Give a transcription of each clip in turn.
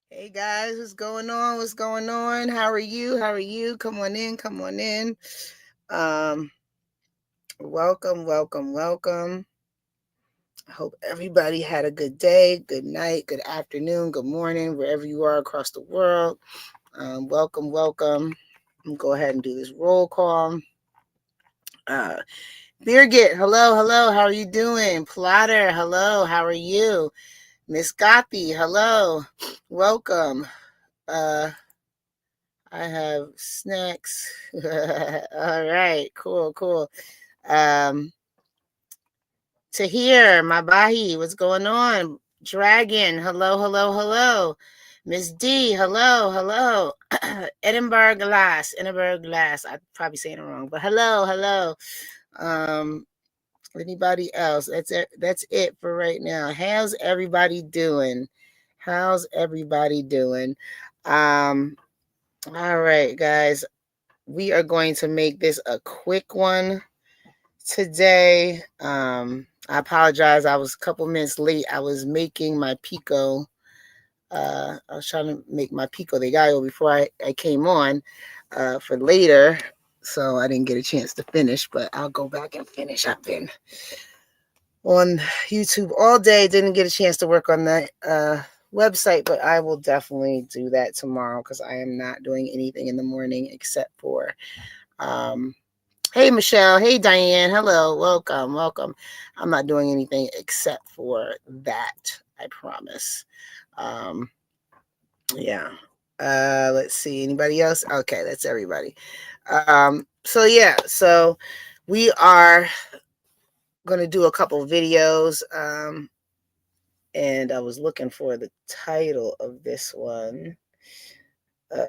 Hey guys, what's going on? What's going on? How are you? How are you? Come on in, come on in. Um, welcome, welcome, welcome. I hope everybody had a good day, good night, good afternoon, good morning, wherever you are across the world. Welcome, welcome. I'm gonna go ahead and do this roll call. Uh, Birgit, hello, hello. How are you doing? Plotter, hello. How are you? Miss Gothi, hello. Welcome. Uh, I have snacks. All right, cool, cool. Um, Tahir, Mabahi, what's going on? Dragon, hello, hello, hello. Miss D, hello, hello. Edinburgh Glass. I'm probably saying it wrong, but hello, hello. Um, Anybody else? That's it. That's it for right now. How's everybody doing? How's everybody doing? Um, all right, guys. We are going to make this a quick one today. I apologize. I was a couple minutes late. I was making my pico. I was trying to make my pico de gallo before I came on for later. So I didn't get a chance to finish, but I'll go back and finish. I've been on YouTube all day. Didn't get a chance to work on the website, but I will definitely do that tomorrow because I am not doing anything in the morning except for um, hey, Michelle. Hey, Diane. Hello. Welcome. Welcome. I'm not doing anything except for that. I promise. Um, yeah. Let's see. Anybody else? Okay, that's everybody. So we are going to do a couple videos. And I was looking for the title of this one. Uh,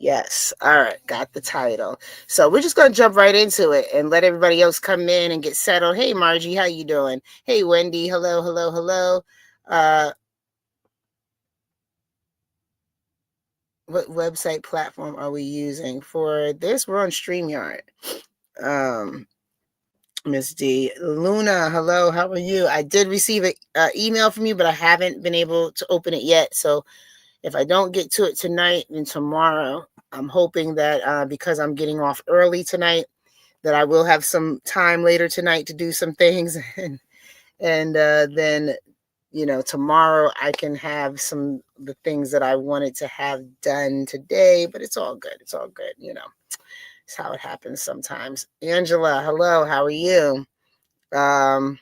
Yes. All right. Got the title. So we're just going to jump right into it and let everybody else come in and get settled. Hey, Margie, how you doing? Hey, Wendy. Hello, hello, hello. Uh, what website platform are we using for this? We're on StreamYard. Um, Miss D. Luna, hello. How are you? I did receive an email from you, but I haven't been able to open it yet. So if I don't get to it tonight, then tomorrow, I'm hoping that because I'm getting off early tonight, that I will have some time later tonight to do some things, and then tomorrow I can have some the things that I wanted to have done today. But it's all good. It's all good. It's how it happens sometimes. Angela, hello. How are you? Um,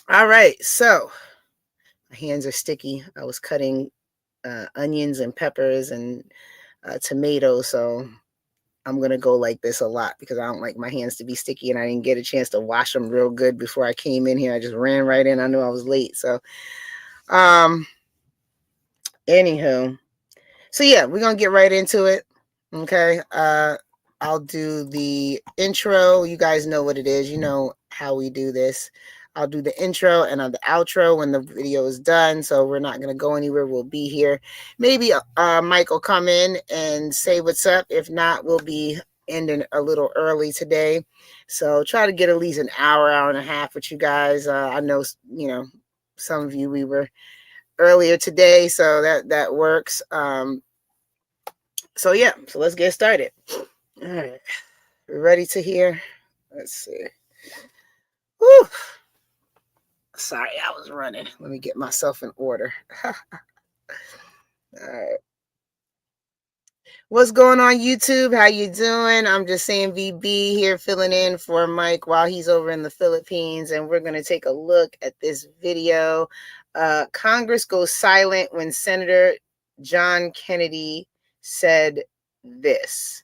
all right. So my hands are sticky. I was cutting onions and peppers and tomatoes, so I'm gonna go like this a lot because I don't like my hands to be sticky, and I didn't get a chance to wash them real good before I came in here. I just ran right in. I knew I was late, so um, anywho, so yeah, we're gonna get right into it. Okay, I'll do the intro. You guys know what it is. You know how we do this. I'll do the intro and the outro when the video is done. So we're not gonna go anywhere. We'll be here. Maybe Mike will come in and say what's up. If not, we'll be ending a little early today. So try to get at least an hour and a half with you guys. I know some of you we were earlier today, so that works. So yeah, so let's get started. All right, we're ready to hear. Let's see. Whew. Sorry, I was running. Let me get myself in order. All right. What's going on, YouTube? How you doing? I'm just saying VB here, filling in for Mike while he's over in the Philippines, and we're going to take a look at this video. Congress goes silent when Senator John Kennedy said this.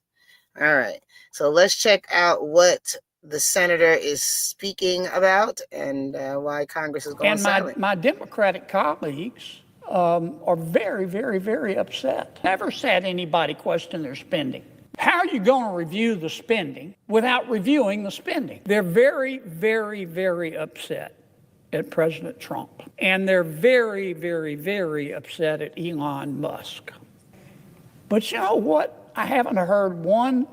All right, so let's check out what the senator is speaking about and why Congress is going silent. And my Democratic colleagues are very, very, very upset. Never said anybody questioned their spending. How are you going to review the spending without reviewing the spending? They're very, very, very upset at President Trump. And they're very, very, very upset at Elon Musk. But you know what? I haven't heard one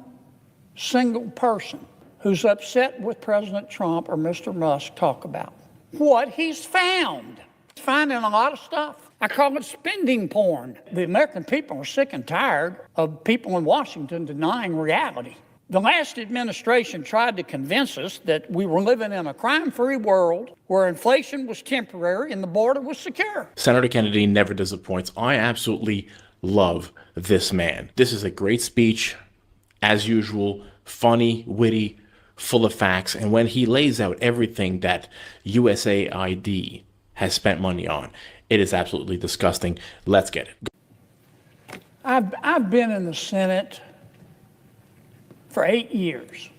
single person who's upset with President Trump or Mr. Musk talk about what he's found. Finding a lot of stuff. I call it spending porn. The American people are sick and tired of people in Washington denying reality. The last administration tried to convince us that we were living in a crime-free world where inflation was temporary and the border was secure. Senator Kennedy never disappoints. I absolutely love this man. This is a great speech, as usual, funny, witty, full of facts. And when he lays out everything that USAID has spent money on, it is absolutely disgusting. Let's get it. I've been in the Senate for 8 years.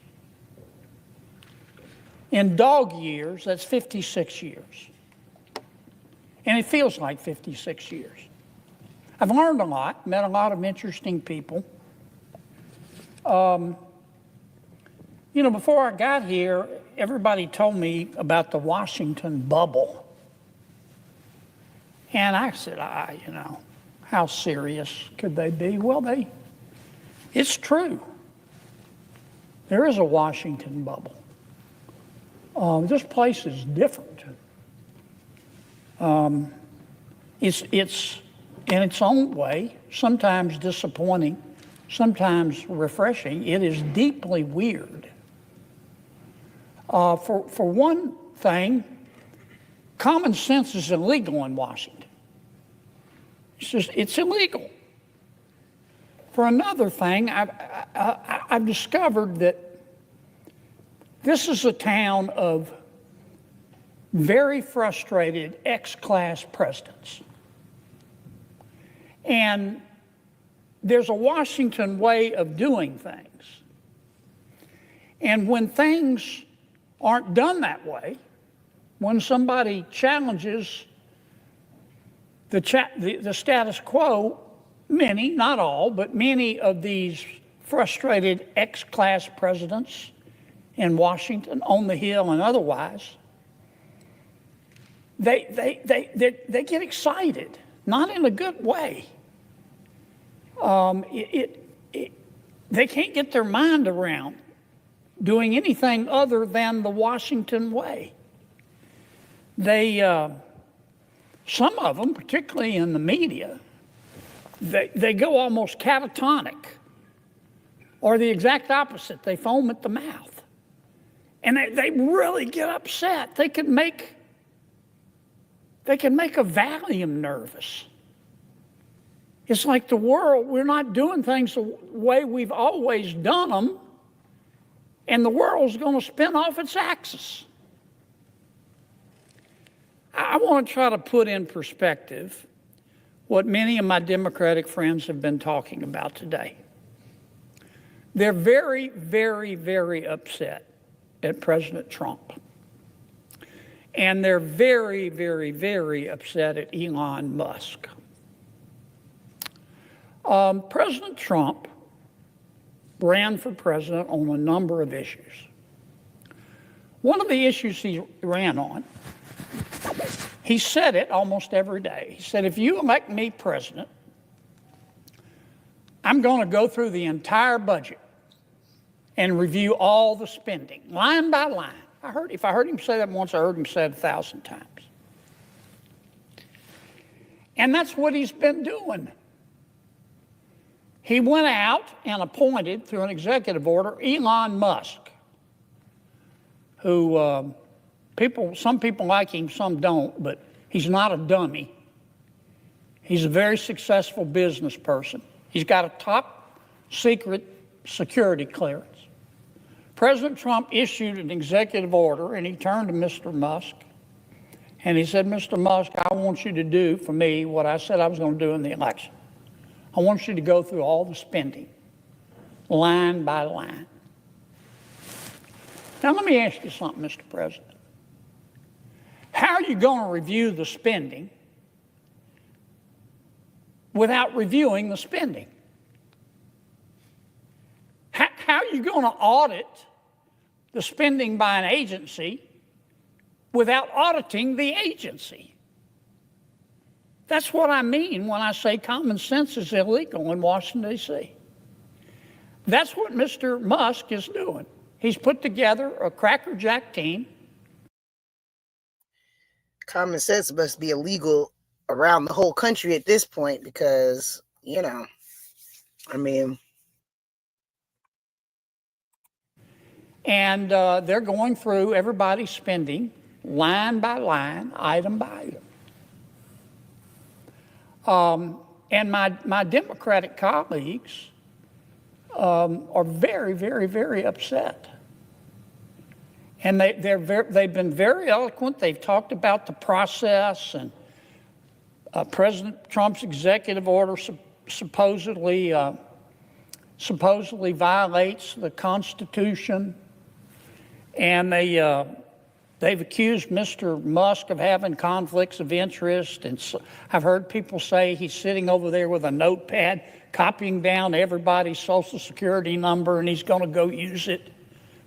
In dog years, that's 56 years. And it feels like 56 years. I've learned a lot, met a lot of interesting people. Before I got here, everybody told me about the Washington bubble. And I said, how serious could they be? Well, it's true. There is a Washington bubble. This place is different. It's in its own way, sometimes disappointing, sometimes refreshing. It is deeply weird. For one thing, common sense is illegal in Washington. It's illegal. For another thing, I've discovered that this is a town of very frustrated ex-class presidents. And there's a Washington way of doing things. And when things aren't done that way, when somebody challenges the status quo, many, not all, but many of these frustrated ex-class presidents in Washington, on the Hill and otherwise, they get excited, not in a good way. They can't get their mind around doing anything other than the Washington way. Some of them, particularly in the media, they go almost catatonic, or the exact opposite. They foam at the mouth. And they really get upset. They can make a Valium nervous. It's like the world, we're not doing things the way we've always done them, and the world's going to spin off its axis. I want to try to put in perspective what many of my Democratic friends have been talking about today. They're very, very, very upset at President Trump. And they're very, very, very upset at Elon Musk. President Trump ran for president on a number of issues. One of the issues he ran on, he said it almost every day. He said, if you elect me president, I'm going to go through the entire budget and review all the spending, line by line. If I heard him say that once, I heard him say it 1,000 times. And that's what he's been doing. He went out and appointed, through an executive order, Elon Musk, who some people like him, some don't, but he's not a dummy. He's a very successful business person. He's got a top secret security clearance. President Trump issued an executive order, and he turned to Mr. Musk, and he said, Mr. Musk, I want you to do for me what I said I was going to do in the election. I want you to go through all the spending, line by line. Now, let me ask you something, Mr. President. How are you going to review the spending without reviewing the spending? How are you going to audit the spending by an agency without auditing the agency? That's what I mean when I say common sense is illegal in Washington, D.C. That's what Mr. Musk is doing. He's put together a crackerjack team. common sense must be illegal around the whole country at this point because, I mean. And they're going through everybody's spending line by line, item by item. And my Democratic colleagues are very, very, very upset. And they've been very eloquent. They've talked about the process, and President Trump's executive order supposedly violates the Constitution. And they've accused Mr. Musk of having conflicts of interest. And so I've heard people say he's sitting over there with a notepad, copying down everybody's Social Security number, and he's going to go use it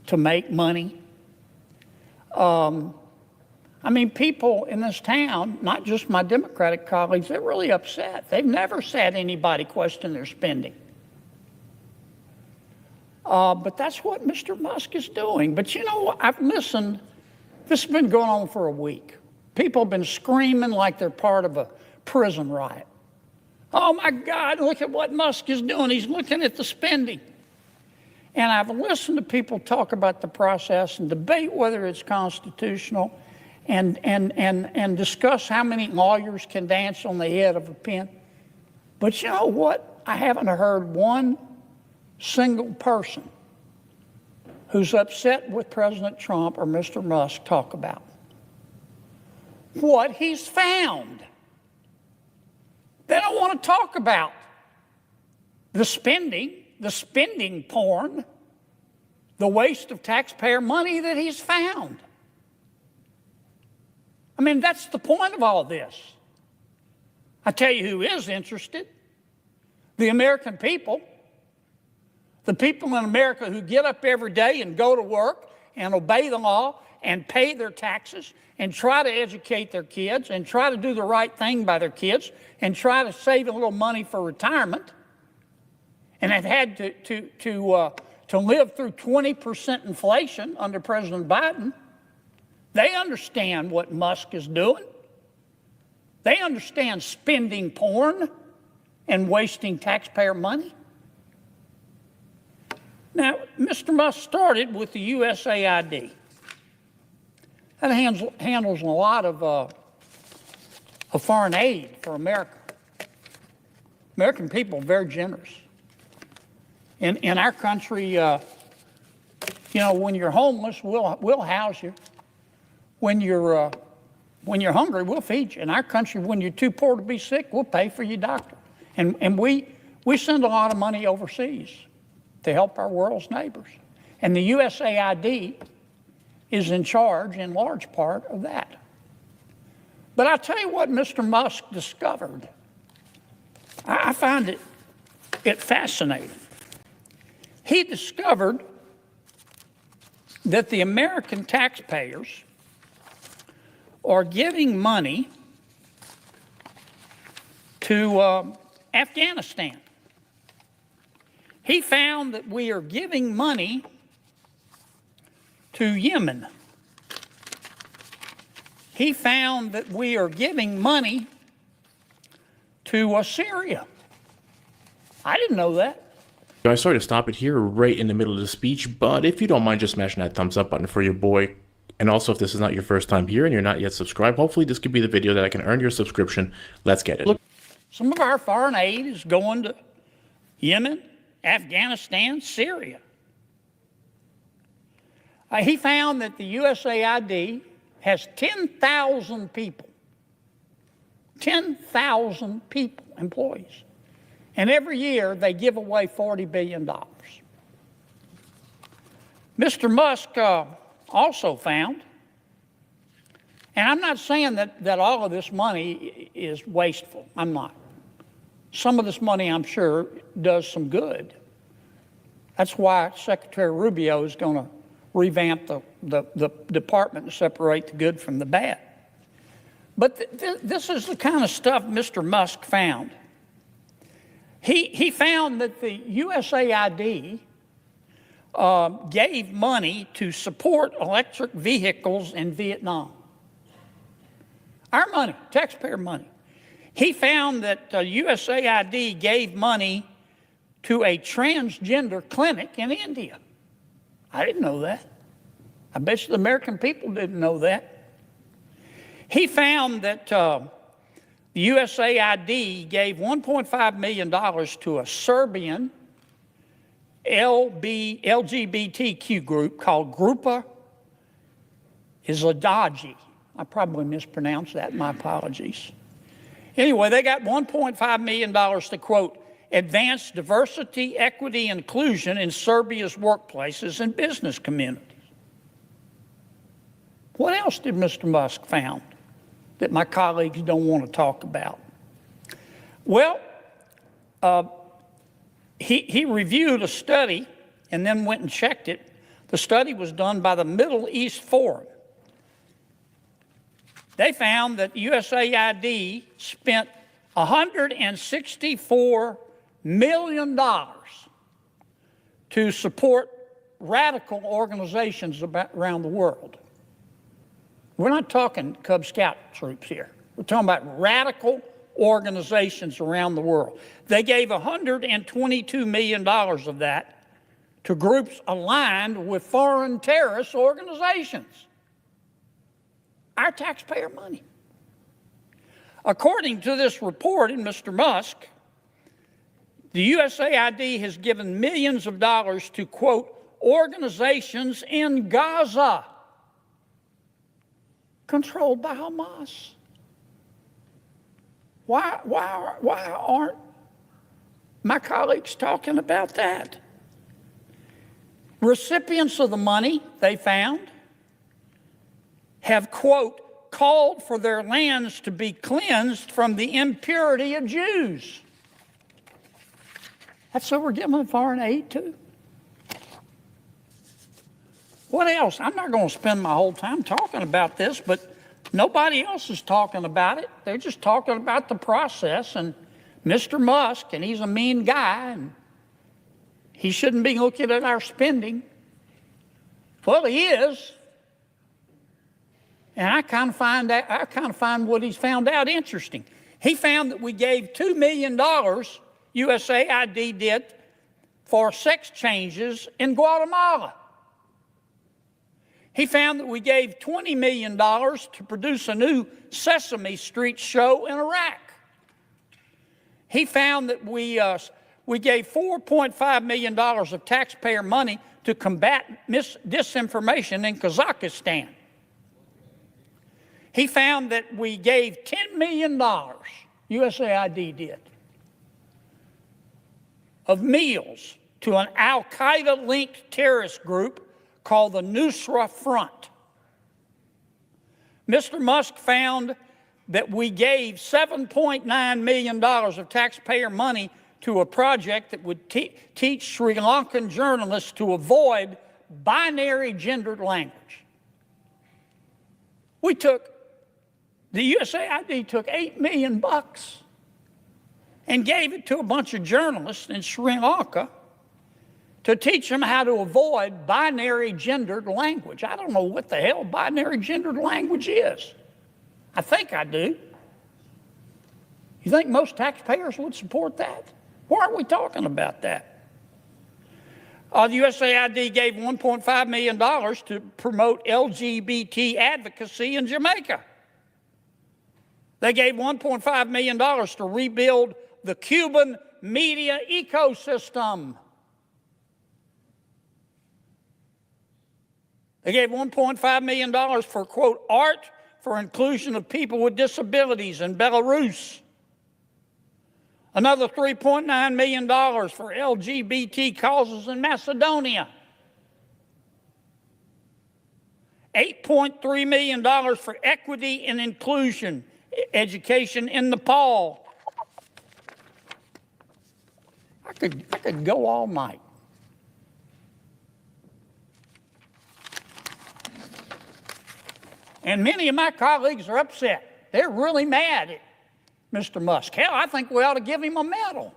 to make money. I mean, people in this town, not just my Democratic colleagues, they're really upset. They've never said anybody question their spending. But that's what Mr. Musk is doing. But I've listened. This has been going on for a week. People have been screaming like they're part of a prison riot. Oh my God, look at what Musk is doing. He's looking at the spending. And I've listened to people talk about the process and debate whether it's constitutional and discuss how many lawyers can dance on the head of a pin. But you know what? I haven't heard one single person who's upset with President Trump or Mr. Musk talk about what he's found. They don't want to talk about the spending porn, the waste of taxpayer money that he's found. I mean, that's the point of all this. I tell you who is interested: the American people. The people in America who get up every day and go to work and obey the law and pay their taxes and try to educate their kids and try to do the right thing by their kids and try to save a little money for retirement, and have had to live through 20% inflation under President Biden. They understand what Musk is doing. They understand spending porn and wasting taxpayer money. Now, Mr. Musk started with the USAID. That handles a lot of foreign aid for America. American people are very generous. In our country, when you're homeless, we'll house you. When you're hungry, we'll feed you. In our country, when you're too poor to be sick, we'll pay for your doctor. And we send a lot of money overseas to help our world's neighbors. And the USAID is in charge, in large part, of that. But I'll tell you what Mr. Musk discovered. I find it fascinating. He discovered that the American taxpayers are giving money to Afghanistan. He found that we are giving money to Yemen. He found that we are giving money to Syria. I didn't know that. I sorry to stop it here right in the middle of the speech, but if you don't mind just smashing that thumbs up button for your boy, and also if this is not your first time here and you're not yet subscribed, hopefully this could be the video that I can earn your subscription. Let's get it. Look, some of our foreign aid is going to Yemen, Afghanistan, Syria. He found that the USAID has 10,000 people, 10,000 people, employees. And every year they give away $40 billion. Mr. Musk also found, and I'm not saying that all of this money is wasteful. I'm not. Some of this money, I'm sure, does some good. That's why Secretary Rubio is going to revamp the department and separate the good from the bad. But this is the kind of stuff Mr. Musk found. He found that the USAID gave money to support electric vehicles in Vietnam. Our money, taxpayer money. He found that USAID gave money to a transgender clinic in India. I didn't know that. I bet you the American people didn't know that. He found that the USAID gave $1.5 million to a Serbian LGBTQ group called Grupa Izladaji. I probably mispronounced that, my apologies. Anyway, they got $1.5 million to, quote, advance diversity, equity, and inclusion in Serbia's workplaces and business communities. What else did Mr. Musk found that my colleagues don't want to talk about? Well, he reviewed a study and then went and checked it. The study was done by the Middle East Forum. They found that USAID spent $164 million to support radical organizations around the world. We're not talking Cub Scout troops here. We're talking about radical organizations around the world. They gave $122 million of that to groups aligned with foreign terrorist organizations. Our taxpayer money. According to this report in Mr. Musk, the USAID has given millions of dollars to, quote, organizations in Gaza controlled by Hamas. Why aren't my colleagues talking about that? Recipients of the money, they found, have, quote, called for their lands to be cleansed from the impurity of Jews. That's who we're giving foreign aid to. What else? I'm not going to spend my whole time talking about this, but nobody else is talking about it. They're just talking about the process and Mr. Musk, and he's a mean guy, and he shouldn't be looking at our spending. Well, he is. And I kind of find what he's found out interesting. He found that we gave $2 million, USAID did, for sex changes in Guatemala. He found that we gave $20 million to produce a new Sesame Street show in Iraq. He found that we gave $4.5 million of taxpayer money to combat disinformation in Kazakhstan. He found that we gave $10 million, USAID did, of meals to an al-Qaeda-linked terrorist group called the Nusra Front. Mr. Musk found that we gave $7.9 million of taxpayer money to a project that would teach Sri Lankan journalists to avoid binary gendered language. The USAID took $8 million and gave it to a bunch of journalists in Sri Lanka to teach them how to avoid binary gendered language. I don't know what the hell binary gendered language is. I think I do. You think most taxpayers would support that? Why aren't we talking about that? The USAID gave $1.5 million to promote LGBT advocacy in Jamaica. They gave $1.5 million to rebuild the Cuban media ecosystem. They gave $1.5 million for, quote, art for inclusion of people with disabilities in Belarus. Another $3.9 million for LGBT causes in Macedonia. $8.3 million for equity and inclusion education in Nepal. I could go all night. And many of my colleagues are upset. They're really mad at Mr. Musk. Hell, I think we ought to give him a medal.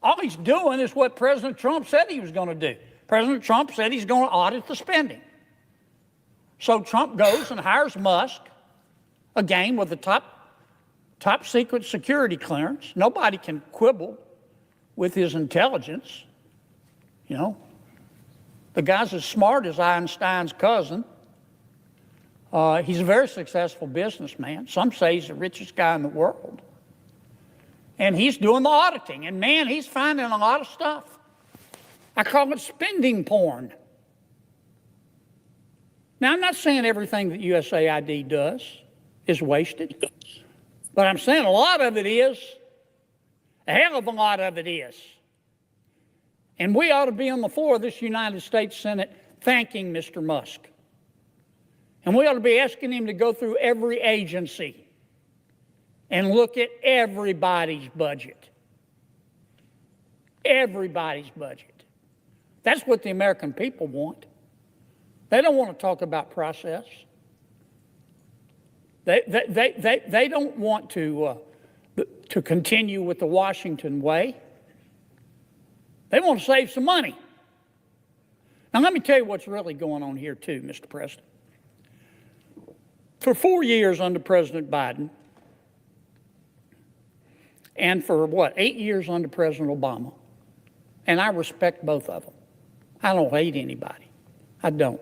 All he's doing is what President Trump said he was going to do. President Trump said he's going to audit the spending. So Trump goes and hires Musk, again with the top secret security clearance. Nobody can quibble with his intelligence. You know, the guy's as smart as Einstein's cousin. He's a very successful businessman. Some say he's the richest guy in the world. And he's doing the auditing. And man, he's finding a lot of stuff. I call it spending porn. Now, I'm not saying everything that USAID does is wasted, but I'm saying a lot of it is. A hell of a lot of it is. And we ought to be on the floor of this United States Senate thanking Mr. Musk. And we ought to be asking him to go through every agency and look at everybody's budget. Everybody's budget. That's what the American people want. They don't want to talk about process. They don't want to continue with the Washington way. They want to save some money. Now, let me tell you what's really going on here, too, Mr. President. For 4 years under President Biden, and for 8 years under President Obama, and I respect both of them. I don't hate anybody. I don't.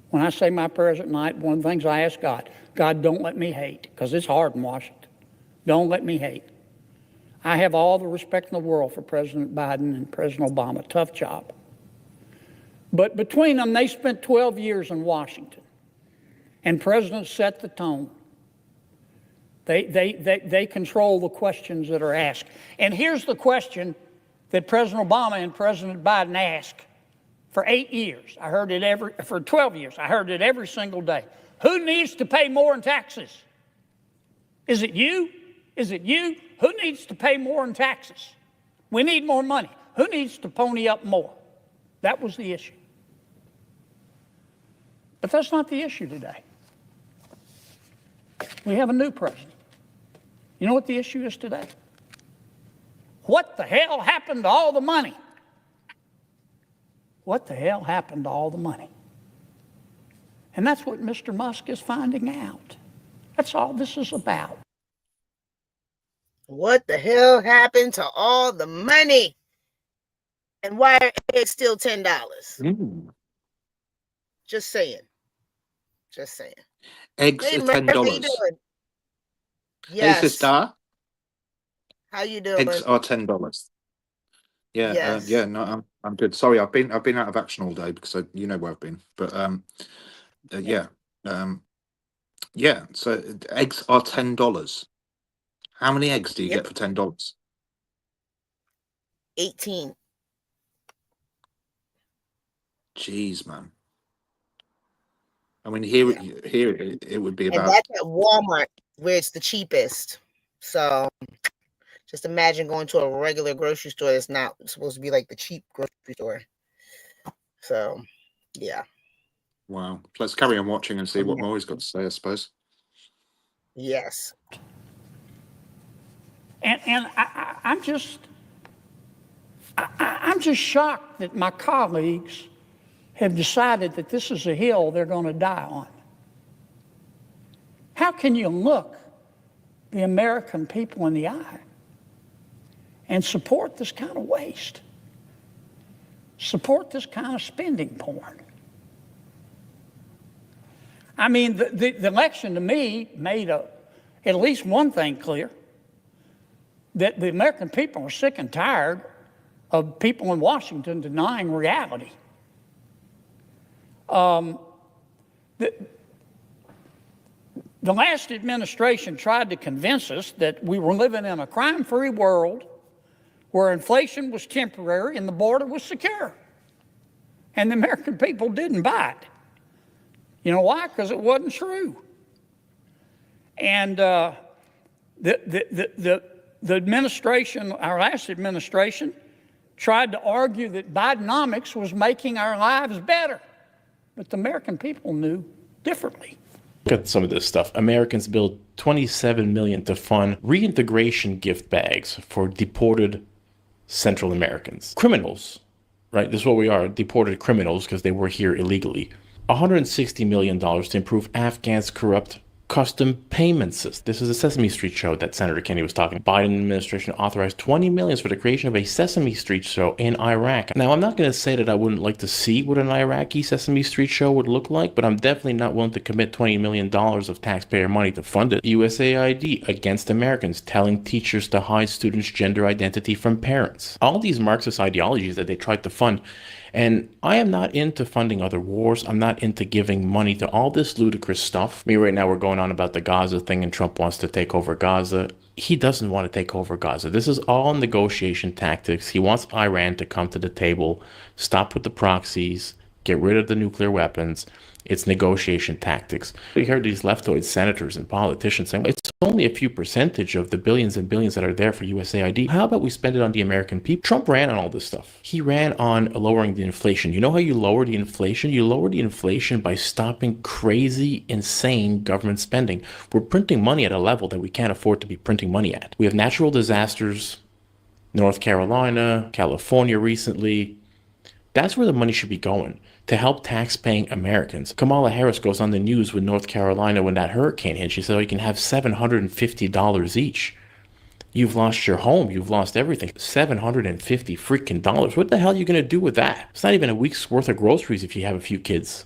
When I say my prayers at night, one of the things I ask God, God, don't let me hate, because it's hard in Washington. Don't let me hate. I have all the respect in the world for President Biden and President Obama. Tough job. But between them, they spent 12 years in Washington. And presidents set the tone. They control the questions that are asked. And here's the question that President Obama and President Biden asked for 8 years. I heard it for 12 years. I heard it every single day. Who needs to pay more in taxes? Is it you? Is it you? Who needs to pay more in taxes? We need more money. Who needs to pony up more? That was the issue. But that's not the issue today. We have a new president. You know what the issue is today? What the hell happened to all the money? What the hell happened to all the money? And that's what Mr. Musk is finding out. That's all this is about. What the hell happened to all the money? And why are eggs still $10? Just saying. Just saying. Eggs Hey, are Murph, how you $10. doing? Hey, Yes. sister. How you doing? Eggs are $10. Yeah, Yes. yeah. No, I'm good. Sorry, I've been out of action all day because you know where I've been. But yeah, yeah. So eggs are $10. How many eggs do you Yep. get for $10? 18. Jeez, man. I mean, here it would be And about. that's at Walmart where it's the cheapest. So just imagine going to a regular grocery store that's not supposed to be like the cheap grocery store. So, yeah. Wow. Let's carry on watching and see what Yeah. more he's got to say, I suppose. Yes. And I'm just shocked that my colleagues have decided that this is a hill they're going to die on. How can you look the American people in the eye and support this kind of waste? Support this kind of spending porn? I mean, the election to me made at least one thing clear, that the American people are sick and tired of people in Washington denying reality. The last administration tried to convince us that we were living in a crime-free world where inflation was temporary and the border was secure. And the American people didn't buy it. You know why? Because it wasn't true. And the administration, our last administration, tried to argue that Bidenomics was making our lives better. But the American people knew differently. Look at some of this stuff. Americans billed $27 million to fund reintegration gift bags for deported Central Americans. Criminals, right? This is what we are, deported criminals, because they were here illegally, $160 million to improve Afghans' corrupt custom payment system. This is a Sesame Street show that Senator Kennedy was talking about. Biden administration authorized $20 million for the creation of a Sesame Street show in Iraq. Now, I'm not going to say that I wouldn't like to see what an Iraqi Sesame Street show would look like, but I'm definitely not willing to commit $20 million of taxpayer money to fund it. USAID against Americans, telling teachers to hide students' gender identity from parents. All these Marxist ideologies that they tried to fund. And I am not into funding other wars. I'm not into giving money to all this ludicrous stuff. Right now we're going on about the Gaza thing and Trump wants to take over Gaza. He doesn't want to take over Gaza. This is all negotiation tactics. He wants Iran to come to the table, stop with the proxies, get rid of the nuclear weapons. It's negotiation tactics. We heard these leftoid senators and politicians saying it's only a few percentage of the billions and billions that are there for USAID. How about we spend it on the American people? Trump ran on all this stuff. He ran on lowering the inflation. You know how you lower the inflation? You lower the inflation by stopping crazy, insane government spending. We're printing money at a level that we can't afford to be printing money at. We have natural disasters, North Carolina, California recently. That's where the money should be going, to help tax-paying Americans. Kamala Harris goes on the news with North Carolina when that hurricane hit. She said, oh, you can have $750 each. You've lost your home. You've lost everything. $750 freaking dollars. What the hell are you going to do with that? It's not even a week's worth of groceries if you have a few kids.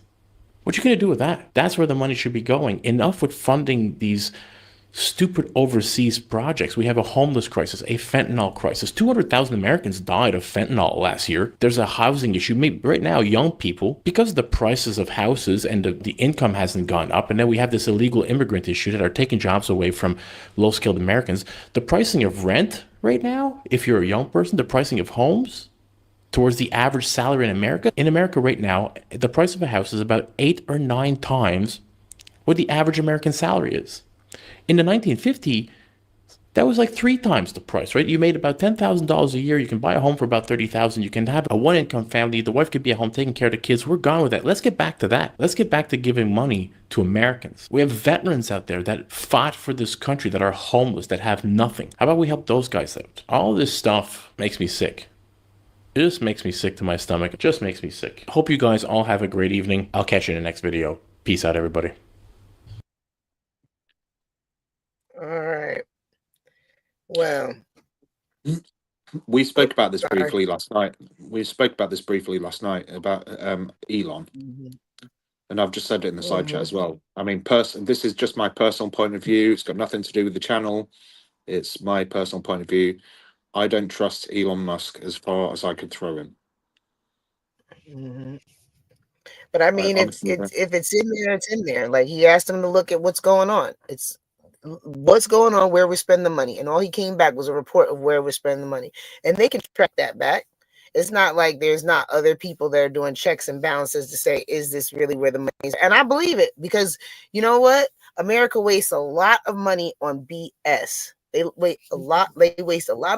What are you going to do with that? That's where the money should be going. Enough with funding these stupid overseas projects. We have a homeless crisis, a fentanyl crisis. 200,000 Americans died of fentanyl last year. There's a housing issue. Maybe right now, young people, because the prices of houses and the income hasn't gone up, and then we have this illegal immigrant issue that are taking jobs away from low-skilled Americans. The pricing of rent right now, if you're a young person, the pricing of homes towards the average salary in America. In America right now, the price of a house is about 8 or 9 times what the average American salary is. In the 1950s, that was like 3 times the price, right? You made about $10,000 a year. You can buy a home for about $30,000. You can have a one-income family. The wife could be at home taking care of the kids. We're gone with that. Let's get back to that. Let's get back to giving money to Americans. We have veterans out there that fought for this country, that are homeless, that have nothing. How about we help those guys out? All this stuff makes me sick. It just makes me sick to my stomach. It just makes me sick. Hope you guys all have a great evening. I'll catch you in the next video. Peace out, everybody. All right. Well, we spoke about this briefly last night. About Elon, and I've just said it in the side chat as well. I mean, this is just my personal point of view. It's got nothing to do with the channel. It's my personal point of view. I don't trust Elon Musk as far as I could throw him. But I mean, if it's in there, it's in there. Like, he asked him to look at what's going on. It's what's going on, where we spend the money, and all he came back was a report of where we're spending the money, and they can track that back. It's not like there's not other people that are doing checks and balances to say, is this really where the money is? And I believe it, because you know what? America wastes a lot of money on BS. They waste a lot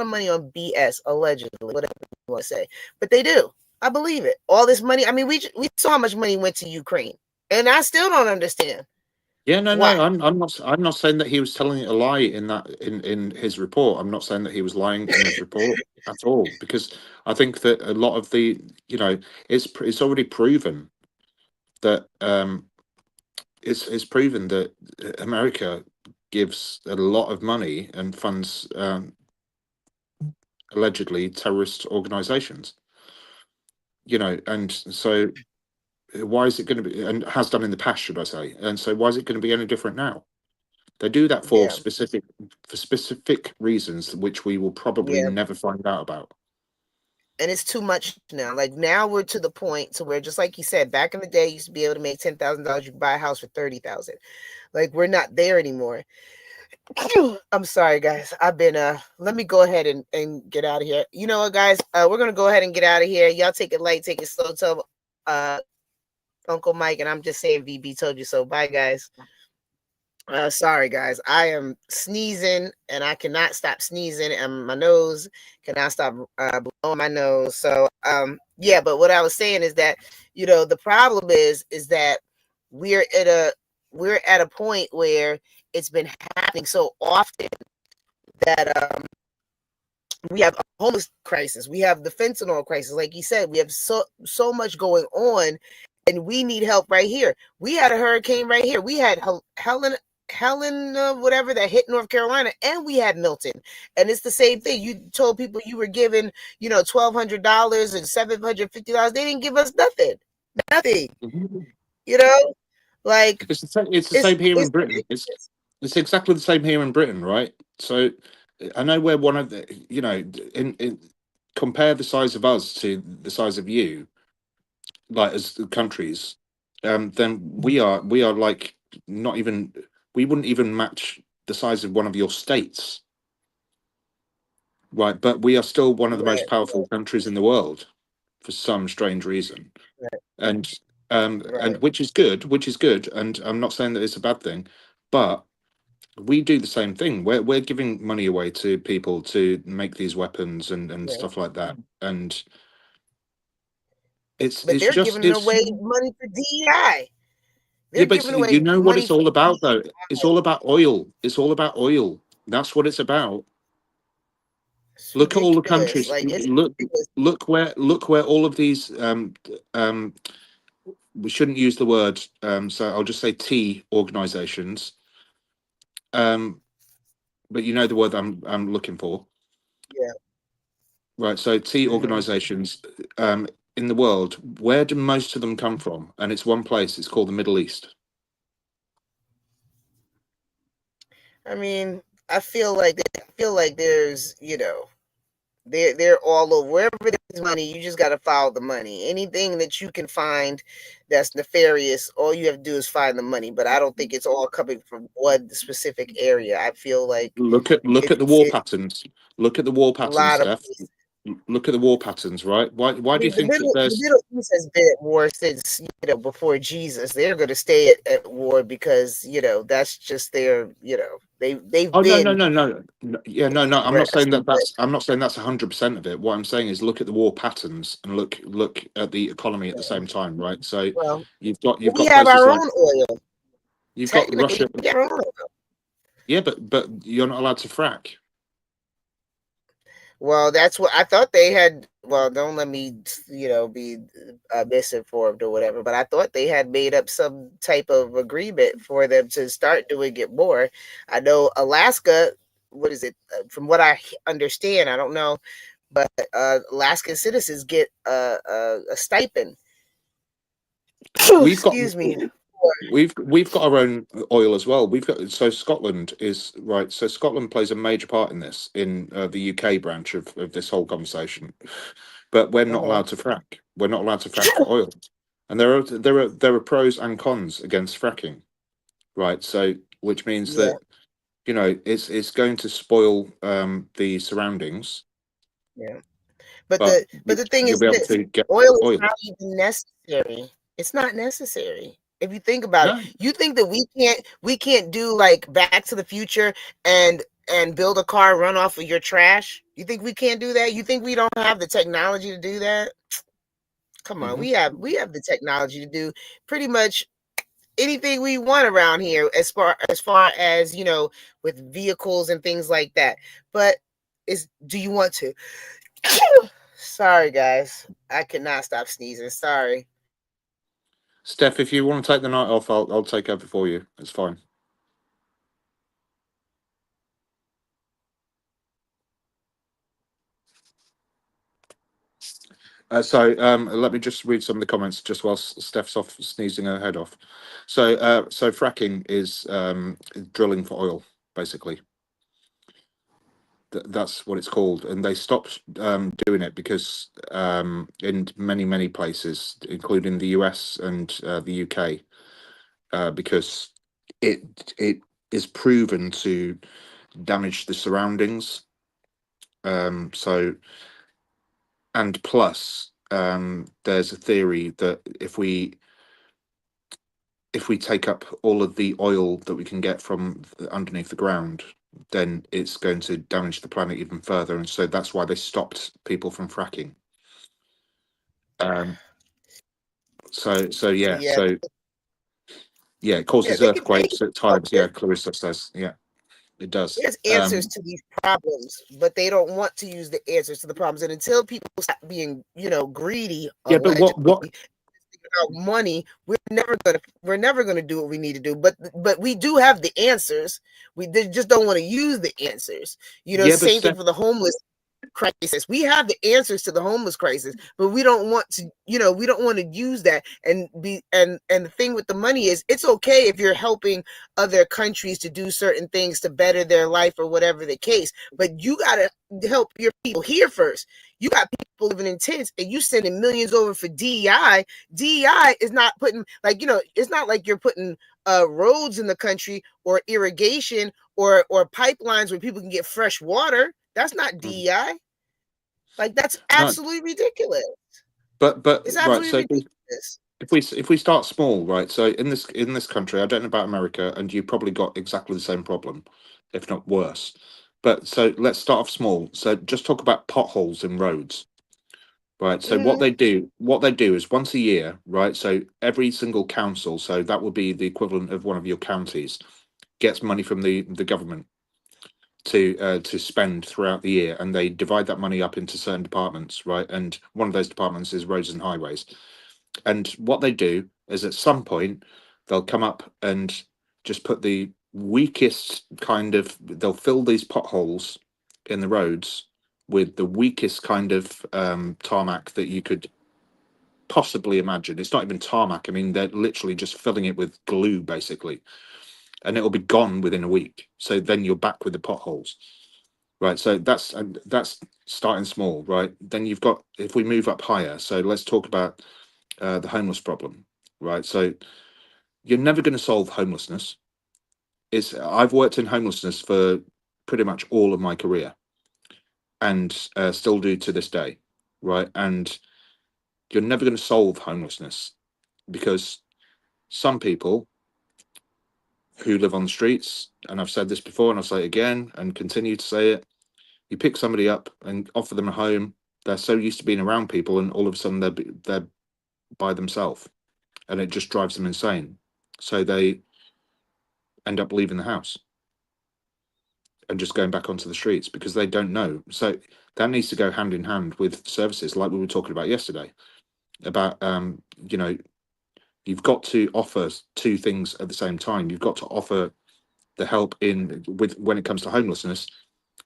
of money on BS, allegedly, whatever you want to say. But they do. I believe it. All this money. I mean, we saw how much money went to Ukraine, and I still don't understand. Yeah, no, I'm not saying that he was telling a lie in his report. I'm not saying that he was lying in his report at all, because I think that a lot of the, it's already proven that it's proven that America gives a lot of money and funds allegedly terrorist organizations. And so why is it going to be, and has done in the past, should I say? And so why is it going to be any different now? They do that for specific reasons, which we will probably never find out about. And it's too much now. Like, now we're to the point to where, just like you said, back in the day, you used to be able to make $10,000. You could buy a house for $30,000. Like, we're not there anymore. I'm sorry, guys. I've been let me go ahead and get out of here. You know what, guys? We're gonna go ahead and get out of here. Y'all take it light, take it slow. Tell Uncle Mike, and I'm just saying VB told you so. Bye, guys. Sorry, guys. I am sneezing and I cannot stop sneezing, and my nose cannot stop blowing my nose. So yeah, but what I was saying is that, the problem is that we're at a point where it's been happening so often that we have a homeless crisis, we have the fentanyl crisis, like you said, we have so much going on, and we need help right here. We had a hurricane right here. We had Helen, whatever, that hit North Carolina, and we had Milton, and it's the same thing. You told people you were giving, $1,200 and $750. They didn't give us nothing. Like It's the same here in Britain. It's exactly the same here in Britain, right? So I know we're one of the, in compare the size of us to the size of you, like as countries, then we are like not even, we wouldn't even match the size of one of your states, right? But we are still one of the most powerful countries in the world for some strange reason, and which is good, and I'm not saying that it's a bad thing, but we do the same thing. We're giving money away to people to make these weapons and stuff like that, and But they're giving away money for DEI. Yeah, but you know what it's all about, though. It's all about oil. It's all about oil. That's what it's about. Look at all the countries. Look where all of these. We shouldn't use the word. So I'll just say T organizations. But you know the word I'm looking for. Yeah. Right. So T organizations in the world. Where do most of them come from? And it's one place. It's called the Middle East. I mean, I feel like there's, they're all over. Wherever there's money, you just got to follow the money. Anything that you can find that's nefarious, all you have to do is find the money. But I don't think it's all coming from one specific area. I feel like look at the war patterns. Look at the war patterns, Steph. Look at the war patterns, right? Why do you think that there's... The Middle East has been at war since, before Jesus. They're going to stay at war because, that's just their, they've been... No. Yeah, no. I'm not saying that's 100% of it. What I'm saying is look at the war patterns and look at the economy at the same time, right? So you've got we have our own oil. You've got Russia. Yeah, but you're not allowed to frack. Well, that's what I thought they had. Well, don't let me, be misinformed or whatever. But I thought they had made up some type of agreement for them to start doing it more. I know Alaska. What is it? From what I understand, I don't know, but Alaskan citizens get a stipend. Excuse me. We've got our own oil as well. Scotland is right. So Scotland plays a major part in this, in the UK branch of this whole conversation. But we're not allowed to frack. We're not allowed to frack for oil, and there are pros and cons against fracking, right? So which means that it's going to spoil the surroundings. Yeah, but the thing is, oil is not even necessary. It's not necessary. If you think about it, you think that we can't do like Back to the Future and build a car run off of your trash? You think we can't do that? You think we don't have the technology to do that? Come on, we have the technology to do pretty much anything we want around here as far as with vehicles and things like that. But do you want to? Sorry guys, I cannot stop sneezing. Sorry. Steph, if you want to take the night off, I'll take over for you. It's fine. Let me just read some of the comments just while Steph's off sneezing her head off. So fracking is drilling for oil, basically. That's what it's called, and they stopped doing it because in many places, including the US and the UK, because it is proven to damage the surroundings. And plus, there's a theory that if we take up all of the oil that we can get from underneath the ground, then it's going to damage the planet even further, and so that's why they stopped people from fracking. It causes earthquakes at times. Yeah, Clarissa says, yeah, it does. There's answers to these problems, but they don't want to use the answers to the problems, and until people stop being, greedy. Yeah, but what about money, we're never gonna do what we need to do. But we do have the answers. We just don't want to use the answers. Yeah, but Same thing for the homeless crisis. We have the answers to the homeless crisis, but we don't want to, we don't want to use that and the thing with the money is it's okay if you're helping other countries to do certain things to better their life or whatever the case, but you got to help your people here first. You got people living in tents and you sending millions over for DEI. DEI is not putting it's not like you're putting roads in the country or irrigation or pipelines where people can get fresh water. That's not DEI. Like that's absolutely ridiculous. But It's right, absolutely so ridiculous. if we start small, right? So in this country, I don't know about America, and you probably got exactly the same problem, if not worse. But so let's start off small. So just talk about potholes in roads, right? So what they do is once a year, right? So every single council, so that would be the equivalent of one of your counties, gets money from the government to spend throughout the year, and they divide that money up into certain departments, right? And one of those departments is roads and highways. And what they do is at some point they'll come up and just put the weakest they'll fill these potholes in the roads with the weakest kind of tarmac that you could possibly imagine. It's not even tarmac. I mean, they're literally just filling it with glue, basically, and it'll be gone within a week. So then you're back with the potholes, right? So that's starting small, right? Then you've got, if we move up higher, so let's talk about the homeless problem, right? So you're never going to solve homelessness. I've worked in homelessness for pretty much all of my career, and still do to this day, right? And you're never going to solve homelessness because some people who live on the streets, and I've said this before and I'll say it again and continue to say it, you pick somebody up and offer them a home, they're so used to being around people, and all of a sudden they're by themselves, and it just drives them insane. So they end up leaving the house and just going back onto the streets because they don't know. So that needs to go hand in hand with services like we were talking about yesterday about you've got to offer two things at the same time. You've got to offer the help when it comes to homelessness,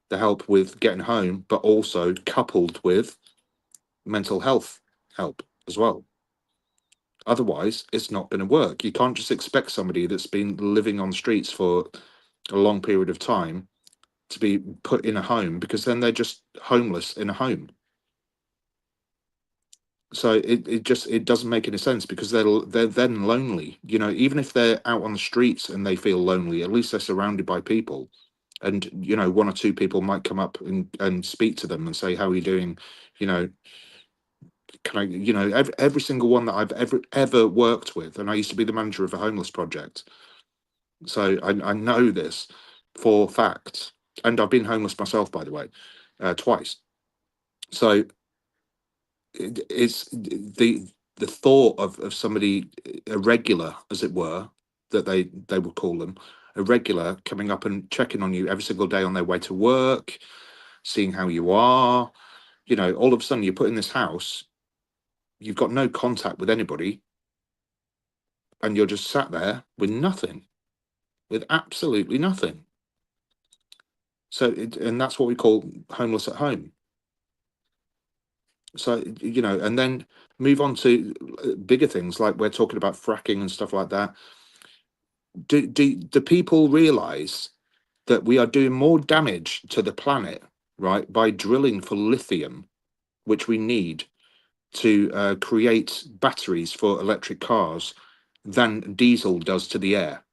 the help with getting home, but also coupled with mental health help as well. Otherwise, it's not going to work. You can't just expect somebody that's been living on the streets for a long period of time to be put in a home, because then they're just homeless in a home. So it doesn't make any sense, because they're then lonely. Even if they're out on the streets and they feel lonely, at least they're surrounded by people. And one or two people might come up and speak to them and say, how are you doing? Can I, every single one that I've ever worked with, and I used to be the manager of a homeless project, so I know this for fact. And I've been homeless myself, by the way, twice. So it's the thought of somebody, a regular, as it were, that they would call them, a regular, coming up and checking on you every single day on their way to work, seeing how you are. All of a sudden you're put in this house, you've got no contact with anybody, and you're just sat there with nothing, with absolutely nothing. So and that's what we call homeless at home. So and then move on to bigger things, like we're talking about fracking and stuff like that. Do people realize that we are doing more damage to the planet, right, by drilling for lithium, which we need to create batteries for electric cars, than diesel does to the air?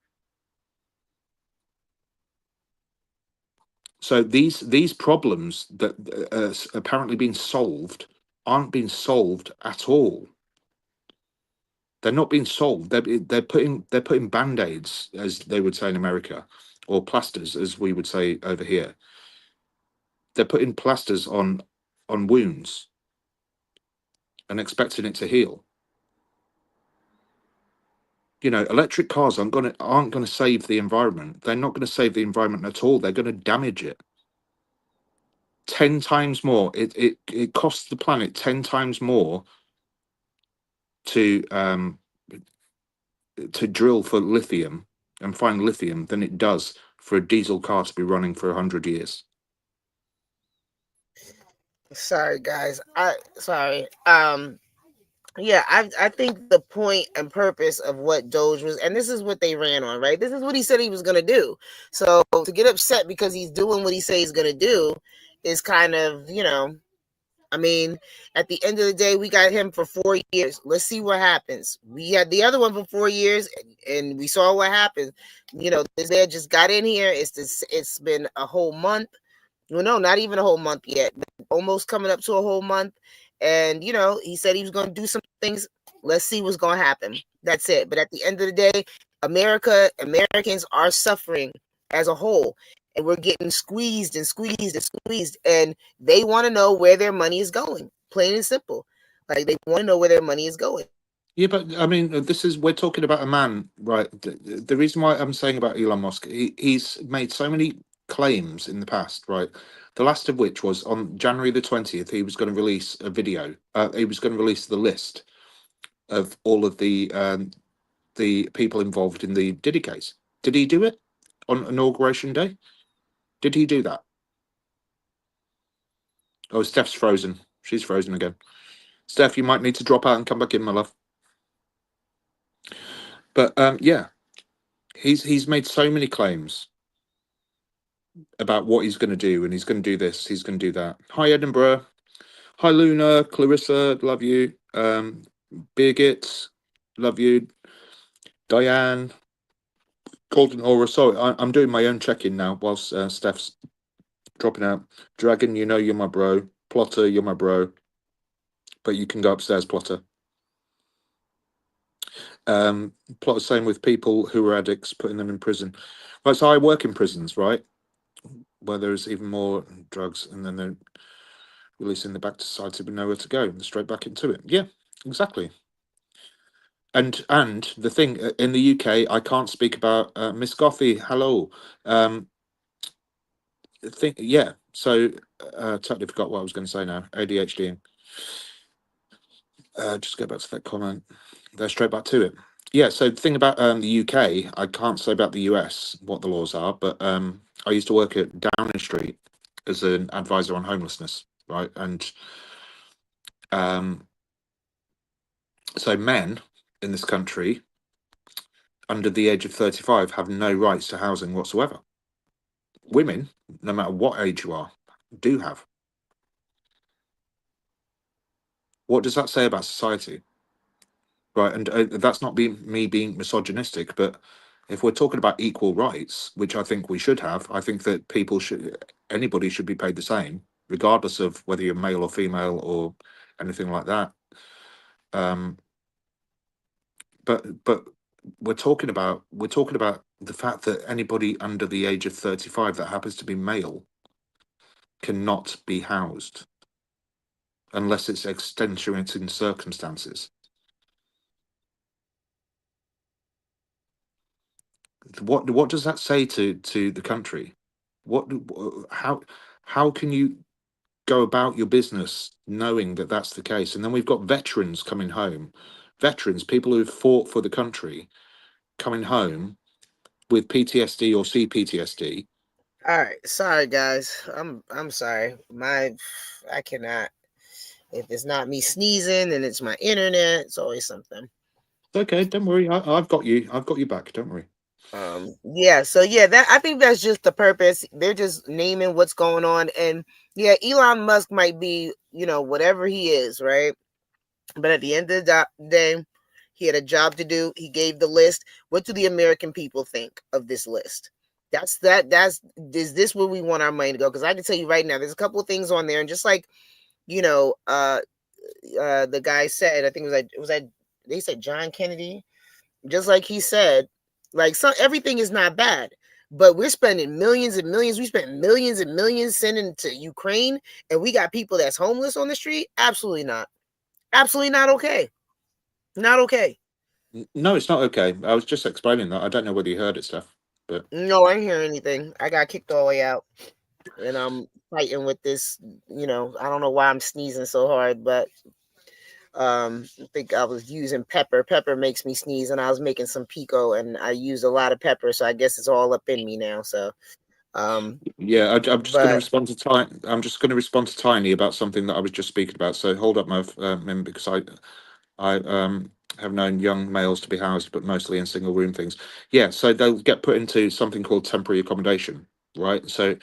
So these problems that are apparently being solved aren't being solved at all. They're not being solved. They're putting band-aids, as they would say in America, or plasters, as we would say over here. They're putting plasters on wounds and expecting it to heal. Electric cars aren't gonna save the environment. They're not gonna save the environment at all. They're gonna damage it 10 times more. It costs the planet 10 times more to drill for lithium and find lithium than it does for a diesel car to be running for 100 years. Sorry, guys. Sorry. Yeah, I think the point and purpose of what Doge was, and this is what they ran on, right? This is what he said he was gonna do. So to get upset because he's doing what he says he's gonna do is kind of, I mean, at the end of the day, we got him for 4 years. Let's see what happens. We had the other one for 4 years, and we saw what happened. This man just got in here. It's been a whole month. Well, no, not even a whole month yet. Almost coming up to a whole month. And, he said he was going to do some things. Let's see what's going to happen. That's it. But at the end of the day, Americans are suffering as a whole. And we're getting squeezed and squeezed and squeezed. And they want to know where their money is going. Plain and simple. Like, they want to know where their money is going. Yeah, but I mean, we're talking about a man, right? The reason why I'm saying about Elon Musk, he's made so many claims in the past, right? The last of which was on January the 20th, he was going to release a video. He was going to release the list of all of the people involved in the Diddy case. Did he do it on inauguration day? Did he do that? Oh, Steph's frozen. She's frozen again. Steph, you might need to drop out and come back in, my love. But yeah, he's made so many claims about what he's going to do, and he's going to do this, he's going to do that. Hi, Edinburgh. Hi, Luna, Clarissa, love you. Birgit, love you. Diane, Golden Aura. Sorry, I'm doing my own check-in now whilst Steph's dropping out. Dragon, you're my bro. Plotter, you're my bro. But you can go upstairs, Plotter. Plotter, same with people who are addicts, putting them in prison. Right, so I work in prisons, right? Where there's even more drugs, and then they're releasing them back to society with nowhere to go, and straight back into it. Yeah, exactly. And the thing in the UK, I can't speak about Miss Gothy. Hello. Yeah. So totally forgot what I was going to say now. ADHD. Just go back to that comment. Go straight back to it. Yeah. So the thing about the UK, I can't say about the US what the laws are, but I used to work at Downing Street as an advisor on homelessness, right? And so men in this country under the age of 35 have no rights to housing whatsoever. Women, no matter what age you are, do have. What does that say about society? Right, and that's not me being misogynistic, but if we're talking about equal rights, which I think we should have, I think that anybody should be paid the same, regardless of whether you're male or female or anything like that. But we're talking about the fact that anybody under the age of 35 that happens to be male cannot be housed unless it's extenuating circumstances. What does that say to the country? How can you go about your business knowing that that's the case? And then we've got veterans coming home, people who've fought for the country coming home with PTSD or CPTSD. All right, sorry guys. I'm sorry. I cannot. If it's not me sneezing and it's my internet, it's always something. Okay, don't worry. I've got you. I've got you back. Don't worry. Yeah. So yeah, I think that's just the purpose. They're just naming what's going on, and yeah, Elon Musk might be, whatever he is, right? But at the end of the day, he had a job to do. He gave the list. What do the American people think of this list? Is this where we want our money to go? Because I can tell you right now, there's a couple of things on there, and just like, the guy said, I think they said John Kennedy, just like he said, like, everything is not bad, but we're spending millions and millions. We spent millions and millions sending to Ukraine, and we got people that's homeless on the street. Absolutely not. Absolutely not okay. Not okay. No, it's not okay. I was just explaining that. I don't know whether you heard it, Steph. But no, I didn't hear anything. I got kicked all the way out, and I'm fighting with this. I don't know why I'm sneezing so hard, but I think I was using pepper. Pepper makes me sneeze, and I was making some pico, and I used a lot of pepper, so I guess it's all up in me now. So, Yeah, I'm just going to but respond to I'm just going to respond to Tiny about something that I was just speaking about. So hold up, Merv, because I have known young males to be housed, but mostly in single room things. Yeah, so they'll get put into something called temporary accommodation, right? So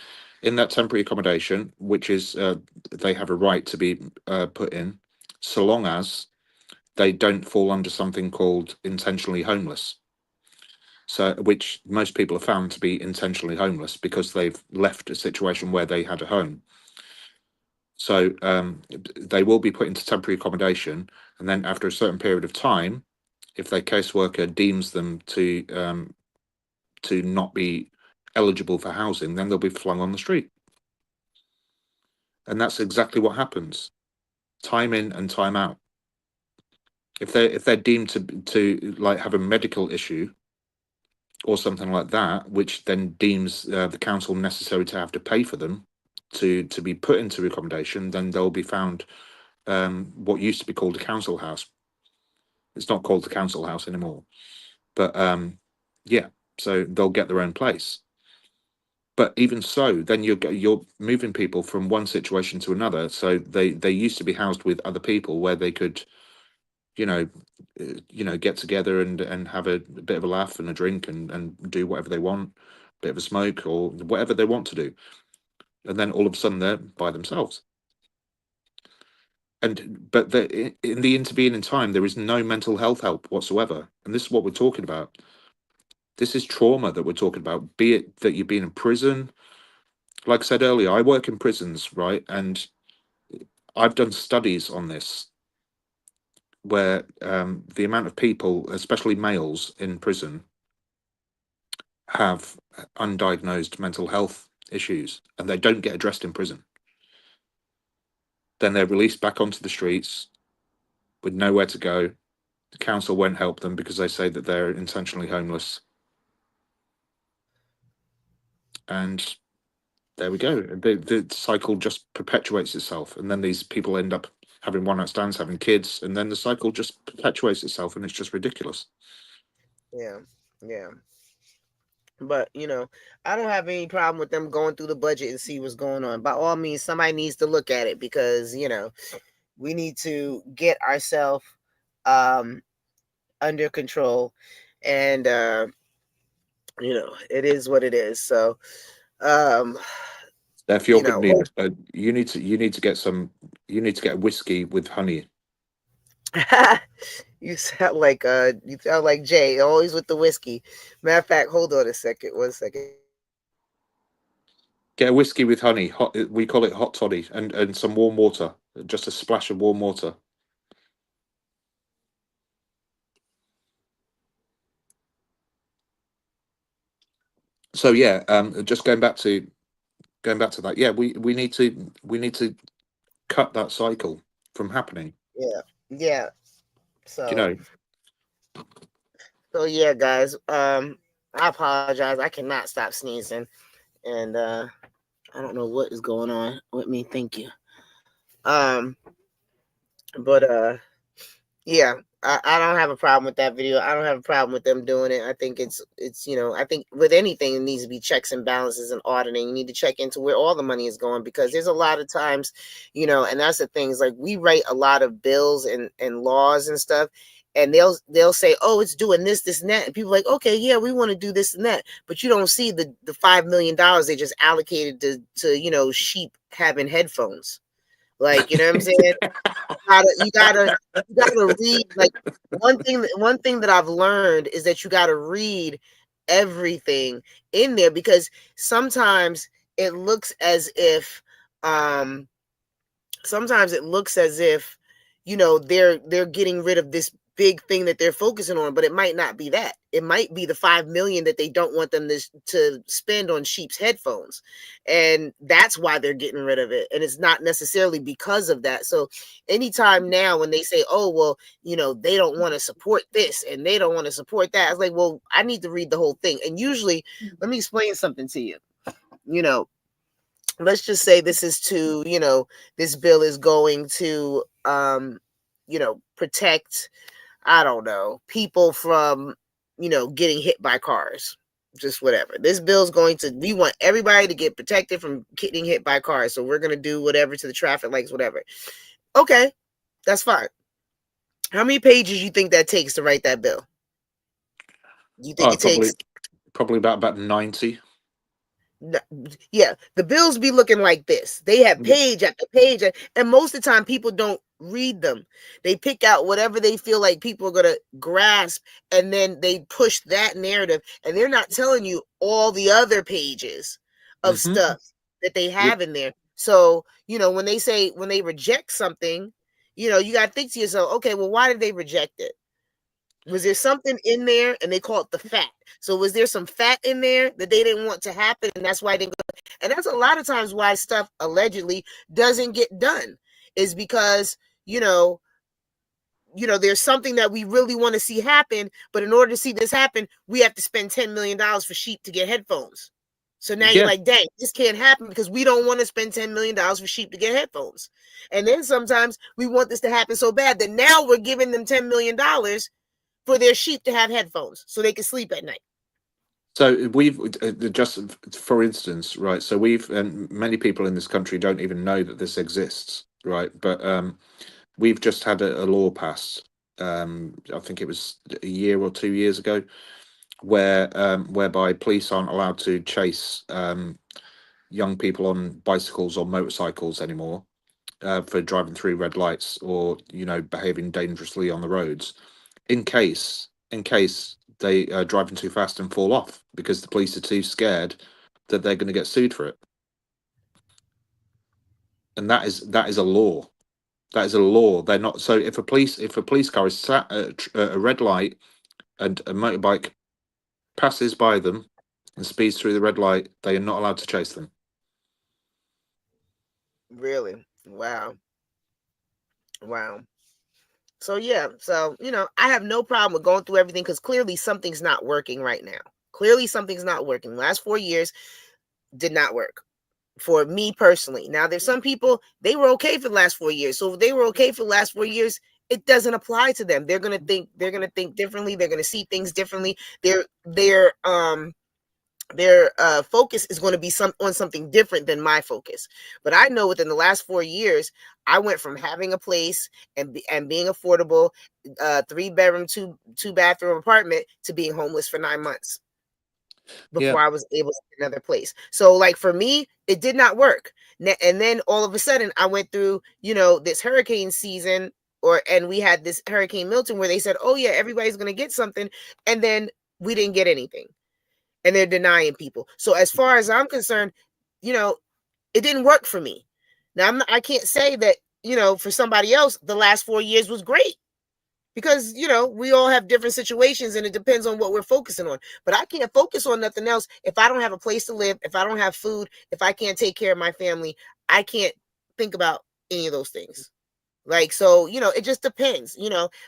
in that temporary accommodation, which is they have a right to be put in, so long as they don't fall under something called intentionally homeless. So, which most people have found to be intentionally homeless because they've left a situation where they had a home. So they will be put into temporary accommodation, and then after a certain period of time, if their caseworker deems them to not be eligible for housing, then they'll be flung on the street. And that's exactly what happens, time in and time out. If they're deemed to like have a medical issue or something like that, which then deems the council necessary to have to pay for them to be put into accommodation, then they'll be found what used to be called a council house. It's not called the council house anymore, but yeah, so they'll get their own place. But even so, then you're moving people from one situation to another. So they used to be housed with other people where they could, you know, get together and have a bit of a laugh and a drink and do whatever they want, a bit of a smoke or whatever they want to do. And then all of a sudden they're by themselves. But in the intervening time, there is no mental health help whatsoever. And this is what we're talking about. This is trauma that we're talking about, be it that you've been in prison. Like I said earlier, I work in prisons, right? And I've done studies on this where the amount of people, especially males in prison, have undiagnosed mental health issues and they don't get addressed in prison. Then they're released back onto the streets with nowhere to go. The council won't help them because they say that they're intentionally homeless. And there we go. The cycle just perpetuates itself. And then these people end up having one night stands, having kids, and then the cycle just perpetuates itself and it's just ridiculous. yeah, yeah. But I don't have any problem with them going through the budget and see what's going on. By all means, somebody needs to look at it because we need to get ourselves under control, and it is what it is. So, If you're going to need, you need to get whiskey with honey. you sound like Jay, always with the whiskey. Matter of fact, hold on a second, 1 second. Get a whiskey with honey. We call it hot toddy, and some warm water, just a splash of warm water. So yeah, just going back to that. Yeah, we need to cut that cycle from happening. Yeah. So, So yeah, guys. I apologize. I cannot stop sneezing, and I don't know what is going on with me. Thank you. But yeah, I don't have a problem with that video. I don't have a problem with them doing it. I think it's I think with anything, it needs to be checks and balances and auditing. You need to check into where all the money is going because there's a lot of times, and that's the things like we write a lot of bills and laws and stuff. And they'll say, oh, it's doing this, and that. And people are like, okay, yeah, we want to do this and that. But you don't see the $5 million they just allocated to sheep having headphones. Like, you know what I'm saying? You gotta read. Like one thing that I've learned is that you gotta read everything in there because sometimes it looks as if they're getting rid of this big thing that they're focusing on, but it might not be that. It might be the 5 million that they don't want them to spend on sheep's headphones, and that's why they're getting rid of it. And it's not necessarily because of that. So anytime now when they say, oh well, they don't want to support this and they don't want to support that, I was like, well, I need to read the whole thing. And usually, let me explain something to you. Let's just say this is this bill is going to protect, I don't know, people from, getting hit by cars. Just whatever. This bill's we want everybody to get protected from getting hit by cars. So we're going to do whatever to the traffic lights, whatever. Okay, that's fine. How many pages you think that takes to write that bill? You think it takes? Probably about 90. Yeah, the bills be looking like this. They have page after page, and most of the time people don't read them. They pick out whatever they feel like people are going to grasp, and then they push that narrative, and they're not telling you all the other pages of stuff that they have in there. So, when they reject something, you got to think to yourself, okay, well, why did they reject it? Was there something in there, and they call it the fat? So was there some fat in there that they didn't want to happen, and that's why they go? And that's a lot of times why stuff allegedly doesn't get done, is because there's something that we really want to see happen, but in order to see this happen, we have to spend $10 million for sheep to get headphones. So now you're like, dang, this can't happen because we don't want to spend $10 million for sheep to get headphones. And then sometimes we want this to happen so bad that now we're giving them $10 million for their sheep to have headphones so they can sleep at night. So we've just, for instance, right? So and many people in this country don't even know that this exists, right? But we've just had a law passed. I think it was a year or 2 years ago, whereby police aren't allowed to chase young people on bicycles or motorcycles anymore for driving through red lights or behaving dangerously on the roads, in case they are driving too fast and fall off, because the police are too scared that they're going to get sued for it. And that is a law. That is a law. They're not. So if a police car is sat at a red light and a motorbike passes by them and speeds through the red light, they are not allowed to chase them. Really? Wow. So yeah, I have no problem with going through everything, because clearly something's not working right now. Clearly something's not working. The last 4 years did not work for me personally. Now there's some people, they were okay for the last 4 years. So if they were okay for the last 4 years, it doesn't apply to them. They're gonna think differently. They're gonna see things differently. Their focus is going to be on something different than my focus. But I know within the last 4 years, I went from having a place and being affordable, 3-bedroom, two bathroom apartment, to being homeless for 9 months before I was able to get another place. So like for me, it did not work. And then all of a sudden I went through, this hurricane season, and we had this Hurricane Milton where they said, oh yeah, everybody's going to get something. And then we didn't get anything. And they're denying people. So as far as I'm concerned, it didn't work for me. Now I can't say that, for somebody else, the last 4 years was great, because, we all have different situations and it depends on what we're focusing on. But I can't focus on nothing else if I don't have a place to live, if I don't have food, if I can't take care of my family. I can't think about any of those things. Like, so, it just depends,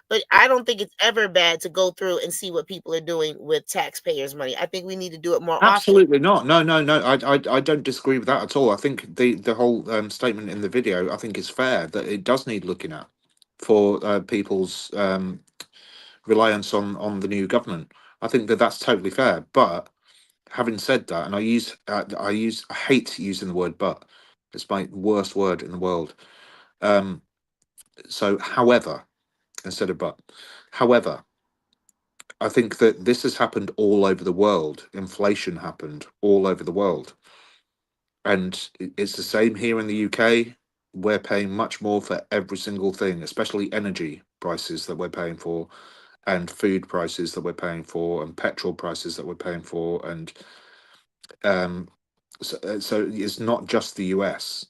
but I don't think it's ever bad to go through and see what people are doing with taxpayers' money. I think we need to do it more Absolutely often. Not. No. I don't disagree with that at all. I think the whole statement in the video, I think, is fair, that it does need looking at for people's reliance on the new government. I think that's totally fair. But having said that, and I hate using the word "but." It's my worst word in the world. So, however, instead of "but," however, I think that this has happened all over the world. Inflation happened all over the world. And it's the same here in the UK. We're paying much more for every single thing, especially energy prices that we're paying for, and food prices that we're paying for, and petrol prices that we're paying for. And so it's not just the US.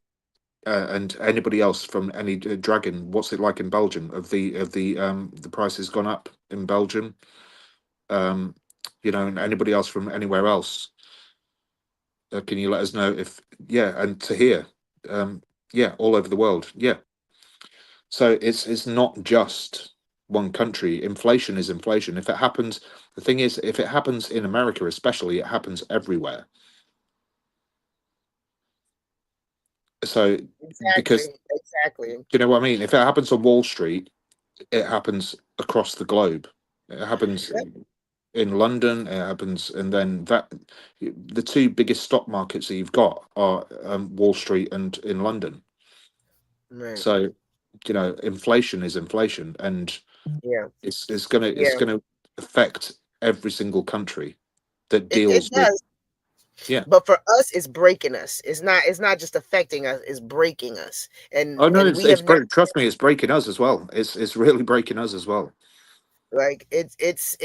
And anybody else from any Dragon, what's it like in Belgium? The price has gone up in Belgium. And anybody else from anywhere else, can you let us know if and to hear, all over the world. So it's not just one country. Inflation is inflation. If it happens, the thing is, if it happens in America especially, it happens everywhere. So exactly. because you know what I mean, if it happens on Wall Street, it happens across the globe. It happens in London. It happens, and then the two biggest stock markets that you've got are Wall Street and in London. Right. So, inflation is inflation, and Yeah. it's gonna Yeah. affect every single country that It deals with. does. Yeah. But for us, it's breaking us. It's not just affecting us, it's breaking us. Oh no, And we have not, trust me, it's breaking us as well. It's really breaking us as well. like, it's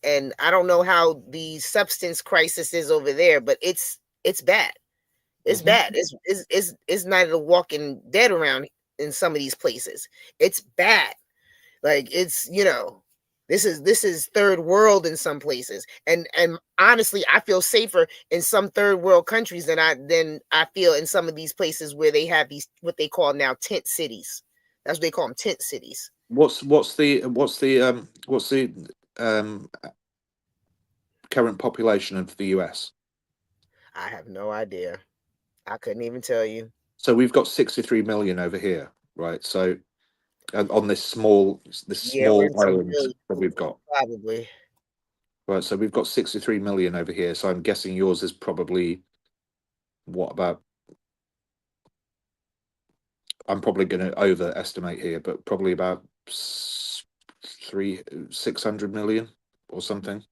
and I don't know how the substance crisis is over there, but it's bad. It's Mhm. bad. It's not a walking dead around in some of these places. It's bad. Like, this is third world in some places. And honestly, I feel safer in some third world countries than I feel in some of these places where they have these, what they call now, tent cities. That's what they call them, tent cities. What's the um, current population of the US? I have no idea. I couldn't even tell you. So we've got 63 million over here, right? So on this Yeah, we're small in some island billions, that we've got, probably. right? So we've got 63 million over here. So I'm guessing yours is probably what about? I'm probably going to overestimate here, but probably about 600 million or something.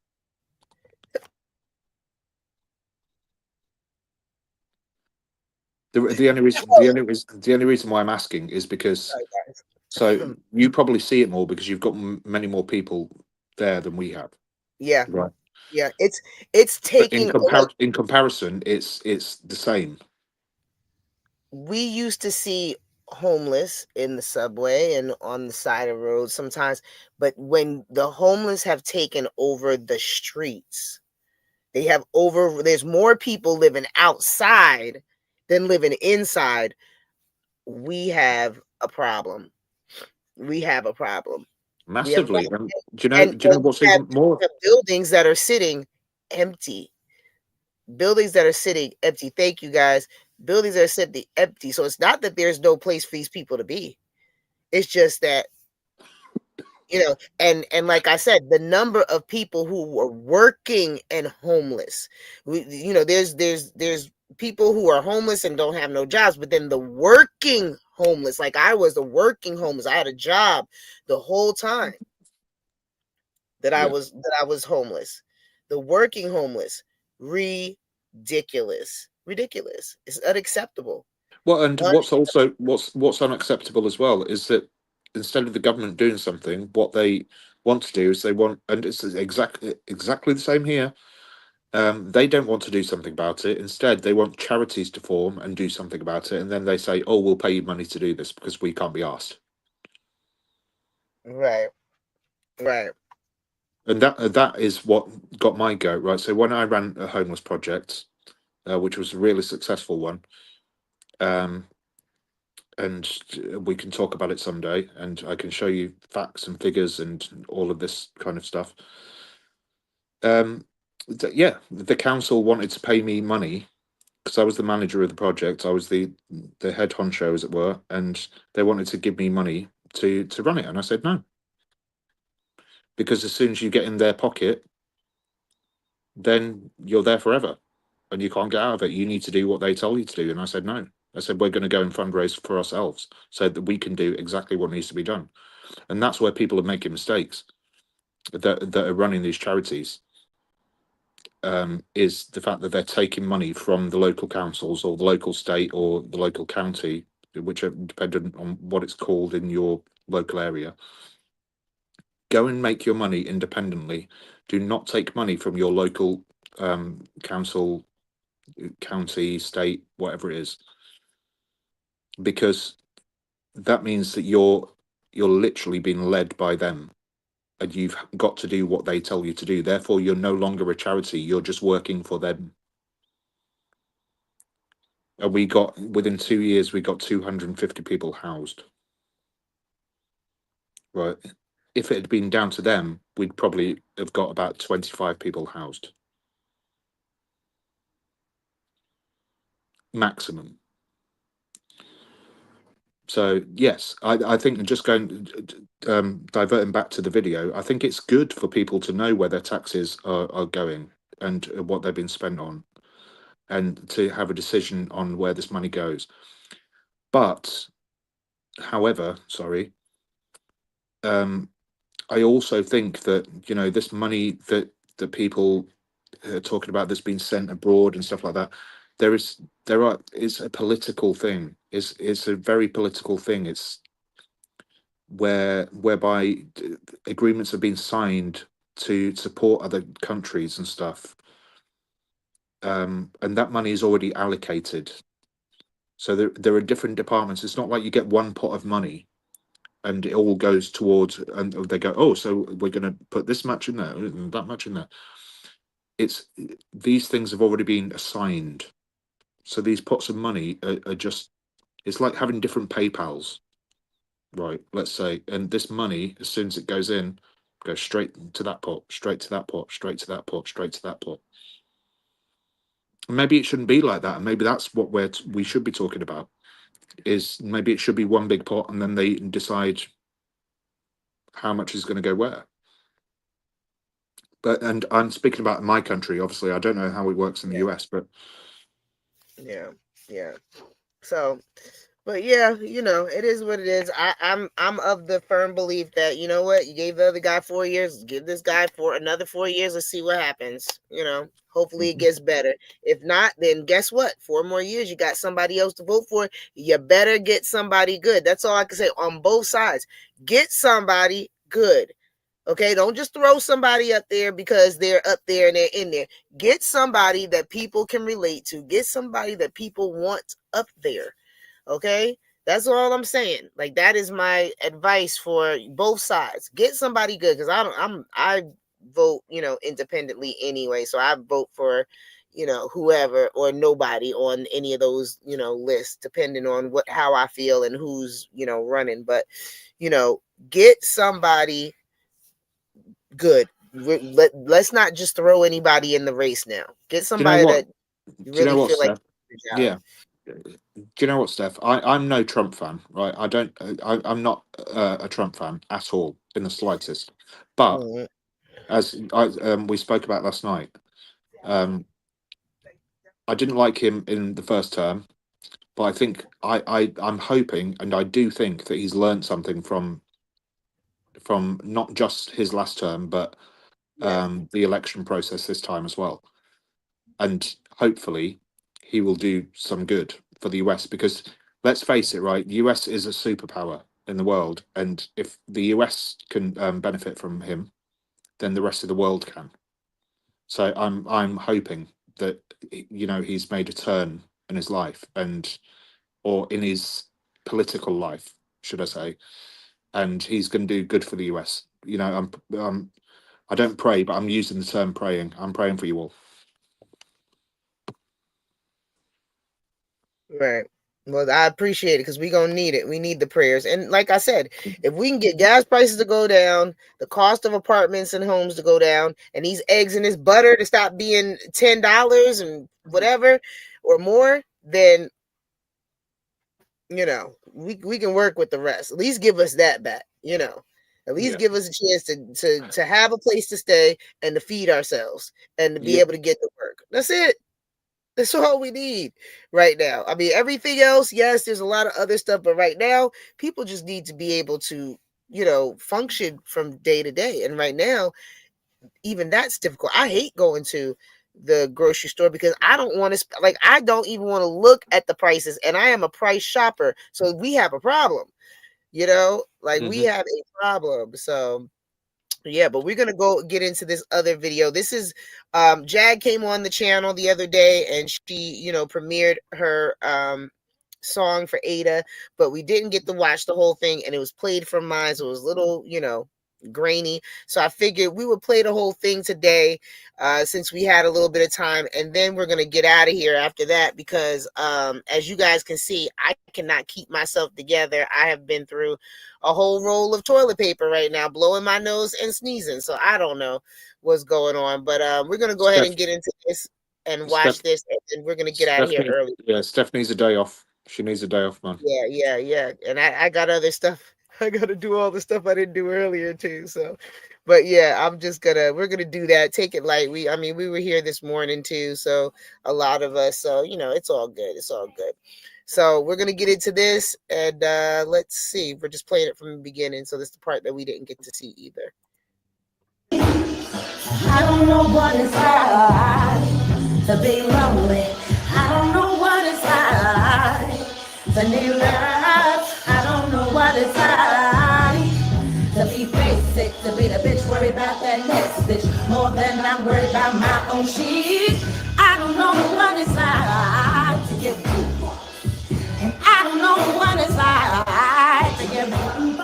The only reason the only reason why I'm asking is because Sorry, guys. so you probably see it more because you've got many more people there than we have, Yeah, right? yeah. It's But taking, look, in comparison, it's the same. we used to see homeless in the subway and on the side of roads sometimes, but when the homeless have taken over the streets, there's more people living outside than living inside. We have a problem. We have a problem. We have a Massively. problem. Do And you know what's even more? we have buildings that are sitting empty. Buildings that are sitting empty. Thank you, guys. Buildings that are sitting empty. So it's not that there's no place for these people to be. It's just that, and like I said, the number of people who were working and homeless. There's people who are homeless and don't have no jobs, but then the working homeless, like I was a working homeless. I had a job the whole time that I Yeah. was homeless. The working homeless, ridiculous. Ridiculous. It's unacceptable. Well, and Un- what's unacceptable as well is that instead of the government doing something, what they want to do is and it's exactly the same here. They don't want to do something about it. Instead, they want charities to form and do something about it, and then they say, "Oh, we'll pay you money to do this because we can't be asked." right, right. And that is what got my goat, right? So when I ran a homeless project, which was a really successful one, um, and we can talk about it someday, and I can show you facts and figures and all of this kind of stuff. Yeah, the council wanted to pay me money because I was the manager of the project. I was the head honcho, as it were, and they wanted to give me money to run it, and I said no, because as soon as you get in their pocket, then you're there forever, and you can't get out of it. You need to do what they tell you to do, and I said no. I said we're going to go and fundraise for ourselves so that we can do exactly what needs to be done, and that's where people are making mistakes that are running these charities. Is the fact that they're taking money from the local councils or the local state or the local county, which are dependent on what it's called in your local area. Go and make your money independently. Do not take money from your local council, county, state, whatever it is, because that means that you're literally being led by them, and you've got to do what they tell you to do. Therefore, you're no longer a charity. You're just working for them. And within 2 years, we got 250 people housed. Right. If it had been down to them, we'd probably have got about 25 people housed. Maximum. So yes, I think just going diverting back to the video, I think it's good for people to know where their taxes are going and what they've been spent on, and to have a decision on where this money goes. But however, sorry, I also think that, you know, this money that people are talking about that's been sent abroad and stuff like that, it's a political thing. It's a very political thing. It's whereby agreements have been signed to support other countries and stuff, and that money is already allocated. So there are different departments. It's not like you get one pot of money and it all goes towards, and they go, oh, so we're going to put this much in there and that much in there. It's these things have already been assigned. So these pots of money are just, it's like having different PayPals, right? Let's say, and this money, as soon as it goes in, goes straight to that pot, straight to that pot, straight to that pot, straight to that pot. Maybe it shouldn't be like that, and maybe that's what we should be talking about. Is maybe it should be one big pot, and then they decide how much is going to go where. But, and I'm speaking about my country. Obviously, I don't know how it works in the US, but yeah. So, but yeah, you know, it is what it is. I'm of the firm belief that, you know what, you gave the other guy 4 years, give this guy for another 4 years. Let's see what happens. You know, hopefully it gets better. If not, then guess what? 4 more years, you got somebody else to vote for. You better get somebody good. That's all I can say on both sides. Get somebody good. Okay, don't just throw somebody up there because they're up there and they're in there. Get somebody that people can relate to. Get somebody that people want up there. Okay, that's all I'm saying. Like, that is my advice for both sides. Get somebody good, because I vote, you know, independently anyway. So I vote for, you know, whoever or nobody on any of those, you know, lists, depending on how I feel and who's, you know, running. But, you know, get somebody good. Let's not just throw anybody in the race now. Get do you know somebody what? that you Do you know really what, feel like Steph? does the job. Yeah. Do you know what, Steph? I'm no Trump fan, right? I don't. I'm not a Trump fan at all in the slightest. But Mhm. as we spoke about last night, I didn't like him in the first term, but I think I'm hoping, and I do think that he's learned something from not just his last term, but Yeah. the election process this time as well. And hopefully he will do some good for the US, because let's face it, right? The US is a superpower in the world, and if the US can benefit from him, then the rest of the world can. So I'm hoping that, you know, he's made a turn in his life, and or in his political life, should I say, and he's going to do good for the US. You know, I don't pray, but I'm using the term praying. I'm praying for you all. Right. Well, I appreciate it, because we're going to need it. We need the prayers. And like I said, if we can get gas prices to go down, the cost of apartments and homes to go down, and these eggs and this butter to stop being $10 and whatever or more, then, you know, we can work with the rest. At least give us that back, you know. At least Yeah. give us a chance to have a place to stay and to feed ourselves and to be Yeah. able to get to work. That's it. That's all we need right now. I mean, everything else, yes, there's a lot of other stuff, but right now, people just need to be able to, you know, function from day to day. And right now, even that's difficult. I hate going to the grocery store because I don't want to, like, I don't even want to look at the prices, and I am a price shopper. So we have a problem, you know, like we have a problem. So, yeah, but we're gonna go get into this other video. This is Jag came on the channel the other day, and she, you know, premiered her song for Ada, but we didn't get to watch the whole thing, and it was played from mine, so it was a little, you know, grainy. So I figured we would play the whole thing today, since we had a little bit of time, and then we're gonna get out of here after that, because as you guys can see, I cannot keep myself together. I have been through a whole roll of toilet paper right now, blowing my nose and sneezing, so I don't know what's going on, but we're gonna go ahead Steph, and get into this and Steph, watch this, and then we're gonna get out of here early. Steph needs a day off. She needs a day off, man. Yeah. And I got other stuff. I got to do all the stuff I didn't do earlier too. So, but yeah, we're gonna do that. Take it light. We were here this morning too. So a lot of us. So it's all good. It's all good. So we're gonna get into this, and let's see. We're just playing it from the beginning. So this is the part that we didn't get to see either. I don't know what it's like to be lonely. I don't know what it's like to need love. I don't know what it's like to be basic, to be the bitch worried about that next bitch more than I'm worried about my own shit. I don't know what it's like to get booed, and I don't know what it's like to get booed.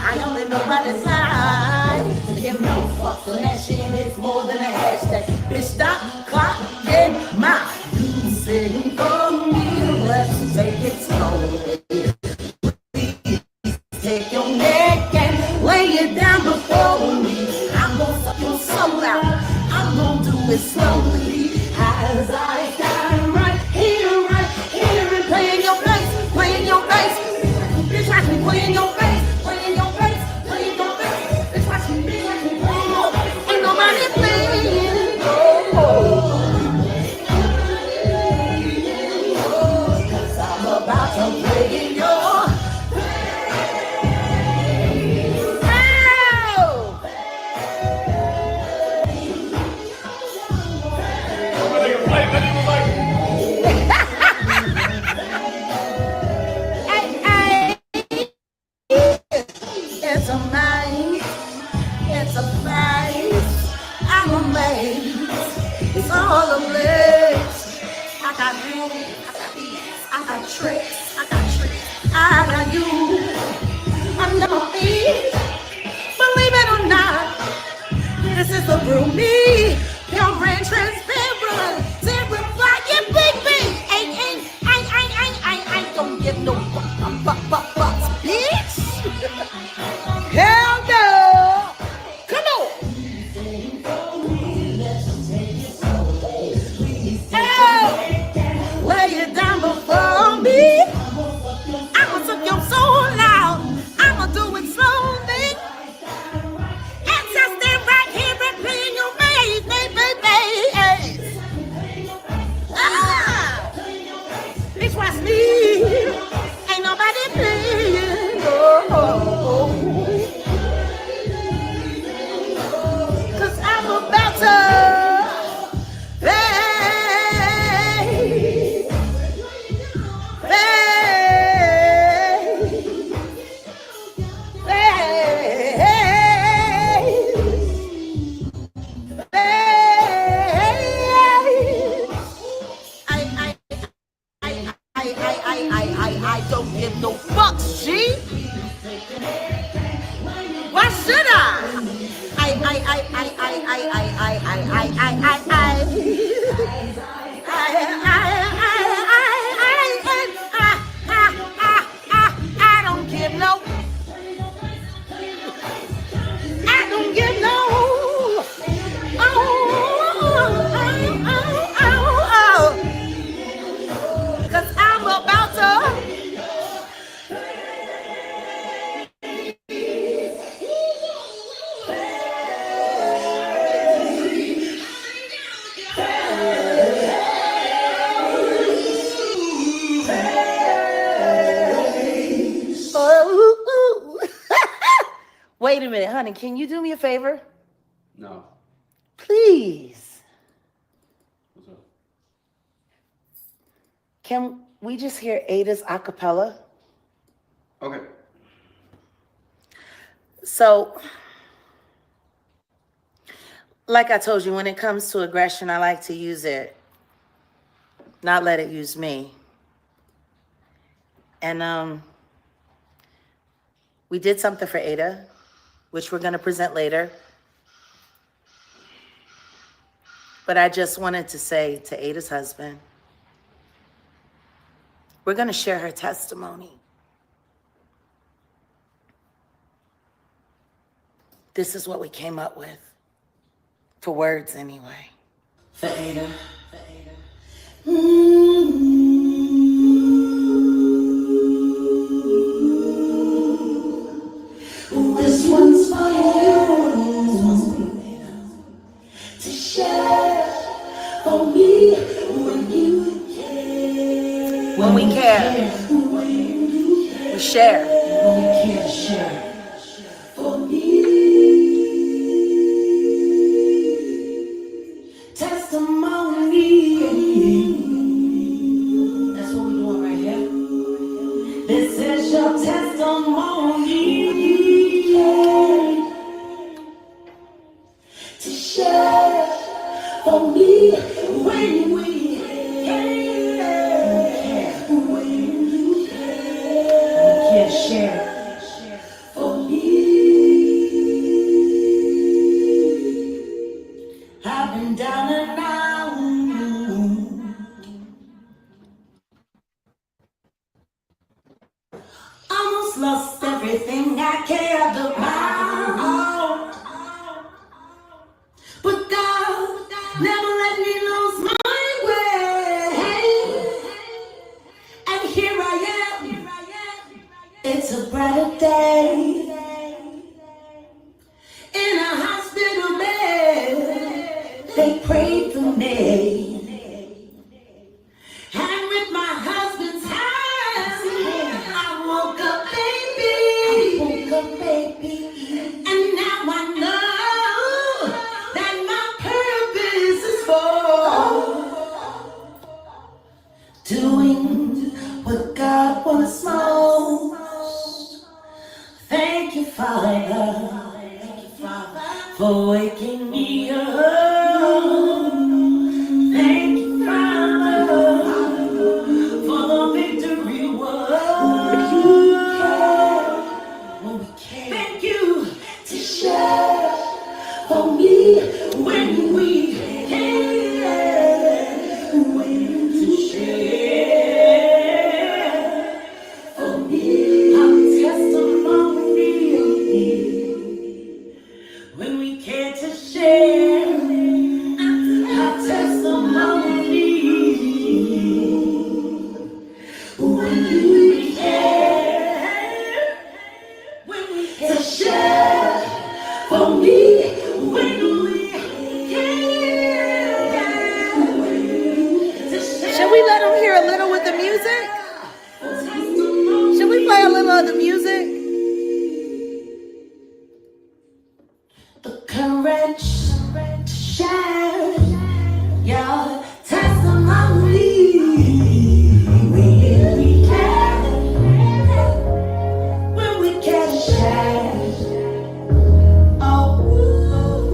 I only know what it's like to give no fucks, and that shit is more than a hashtag. Bitch, stop clocking my music for me. Let's take it slowly. Please take your neck and lay it down before me. I'm gonna suck your soul out. I'm gonna do it slowly. As I stand right here and play in your face, play in your face. Bitch, watch me play in your face. Wait a minute, honey, can you do me a favor? No. Please. What's up? Can we just hear Ada's a cappella? Okay. So, like I told you, when it comes to aggression, I like to use it, not let it use me. And we did something for Ada, which we're going to present later. But I just wanted to say to Ada's husband, we're going to share her testimony. This is what we came up with, for words anyway. For Ada. For Ada. When we care, we share. Testimony. That's what we're doing right here. This is your testimony. To share for me when we can't share for me. I've been down and out, almost lost everything I cared about, but God never let me lose my way, and here I am. It's a brighter day in a hospital bed. They prayed for me, and with my husband's hands, I woke up, baby. And now I know that my purpose is for doing what God wants most. Thank you, Father, for waking me up. Thank you, Father, for the victory word. Thank you to share for me when we care. To share for me our testimony. When we care to share our testimony. When we care, when we care to share for me. When we care to share. Should we let them hear a little with the music? Should we play a little of the music? The courage to share your testimony. When we care, when we can share. Oh,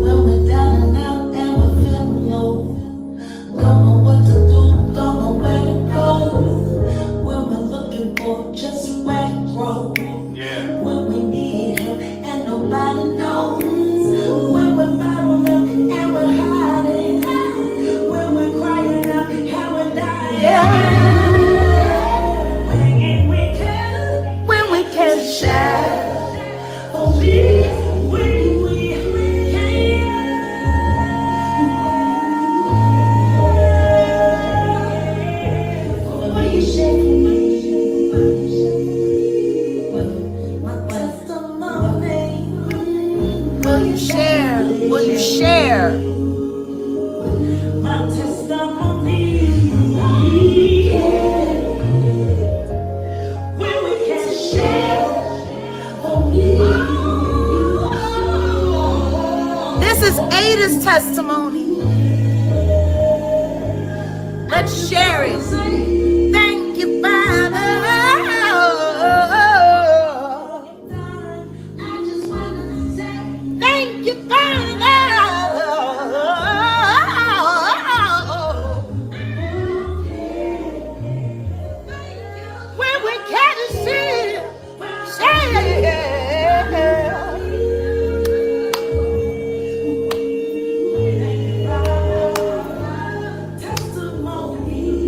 when we're down and out and we're feeling low, don't know what to do, don't know where to go. When we're looking for just where to grow. When we need help and nobody knows. When we're battling and we're hiding. When we're crying out and we're dying. When we can share. For me, when we can. What are you shaking? My testimony. Will you share? Will you share? My testimony. When we can share for me. This is Ada's testimony. Let's share it. Thank you, Father. Thank you, Father. When we can't see, share. Testimony.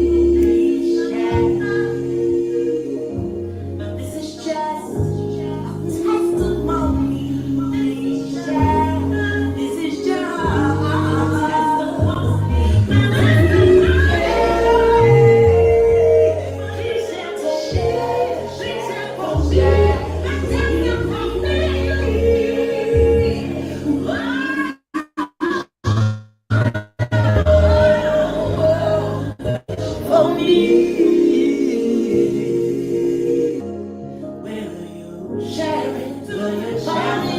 Will you share it? Will you share it?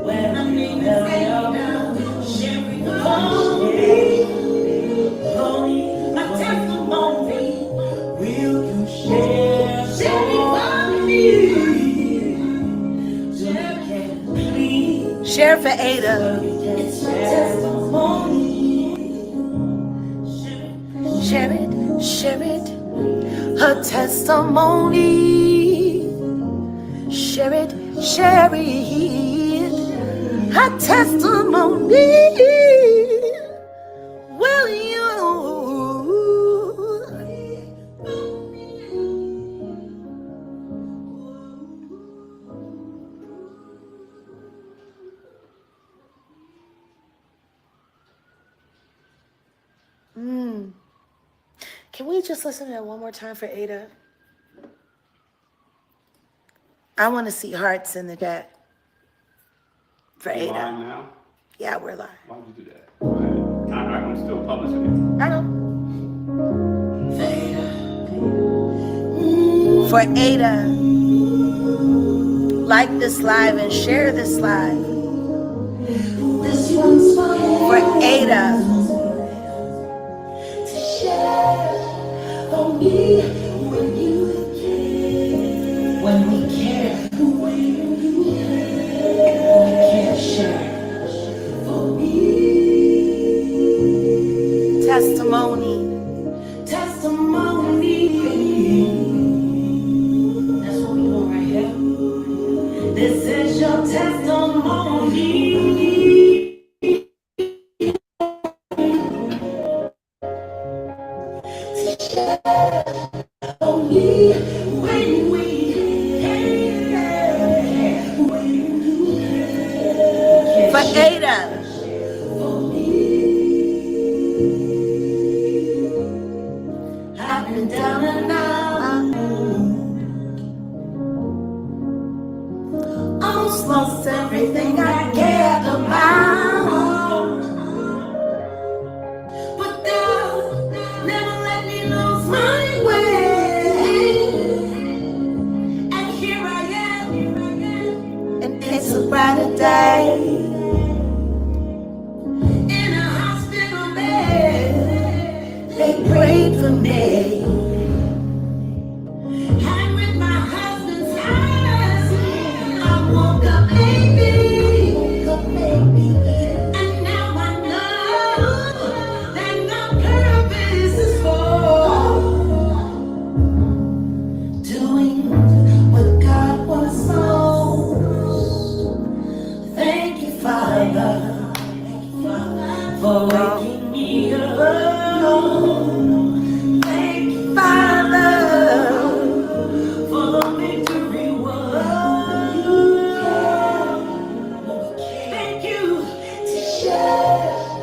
When I need to share it, my testimony. Will you share it with me? Share for Ada. It's my testimony. Share it, share it. Her testimony. Share it, share it. Her testimony. Will you? Can we just listen to that one more time for Ada? I want to see hearts in the chat for You Ada. live now? Yeah, we're live. Why would you do that? I'm still publishing it. I know. For Ada, like this live and share this live. This one's for Ada. To share for me when you care. When we care. When you care. Share for me. Testimony. Testimony. That's what we doing right here. This is your testimony. Only when we care. For Ada. I've been down and out, almost lost everything I cared about. But God never let me lose my way. And here I am, and it's a brighter day. In a hospital bed, they prayed for me. And with my husband's eyes, I woke up, baby. And now I know that my purpose is for doing what God wants most. Thank you, Father, for waking me up. Thank you, Father, for the victory won. Thank you to share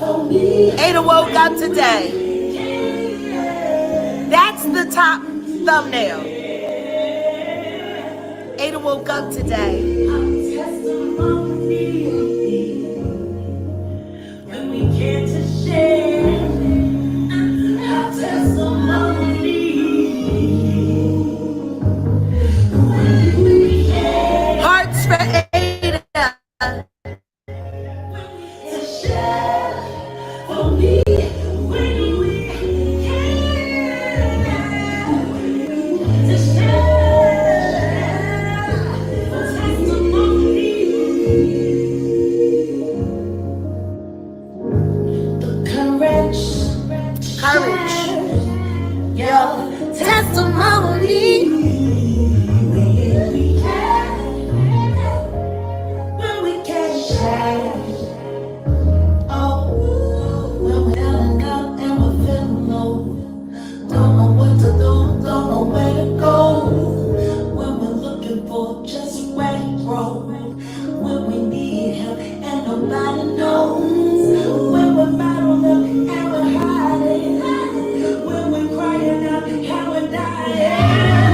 for me. Ada woke up today. That's the top thumbnail. Ada woke up today. When we care to share our testimony. Hearts for Ada. To share for me when we care. To share testimony. The courage, your testimony. When we can share. Oh, when we're down and out and we're feeling low. Don't know what to do, don't know where to go. When we're looking for just where to grow. When we need help and nobody knows. When we're bottled up and we're hiding. When we're crying out, how we're dying.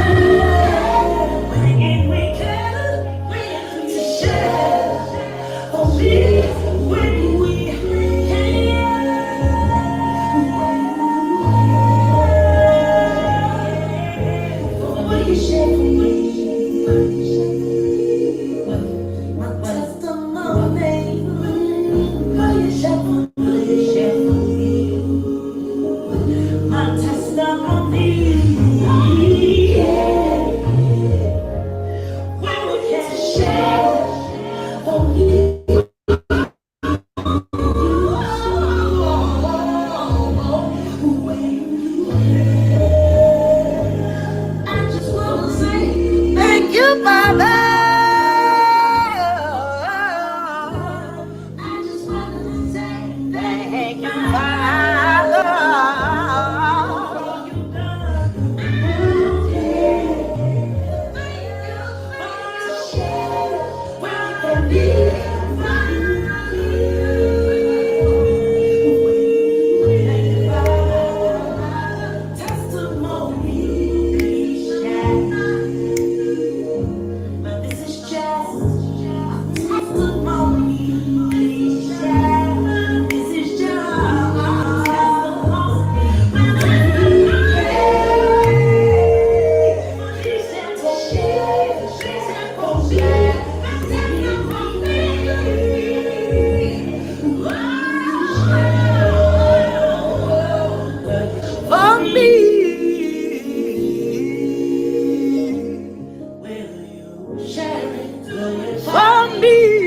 Thank you, Father. For me,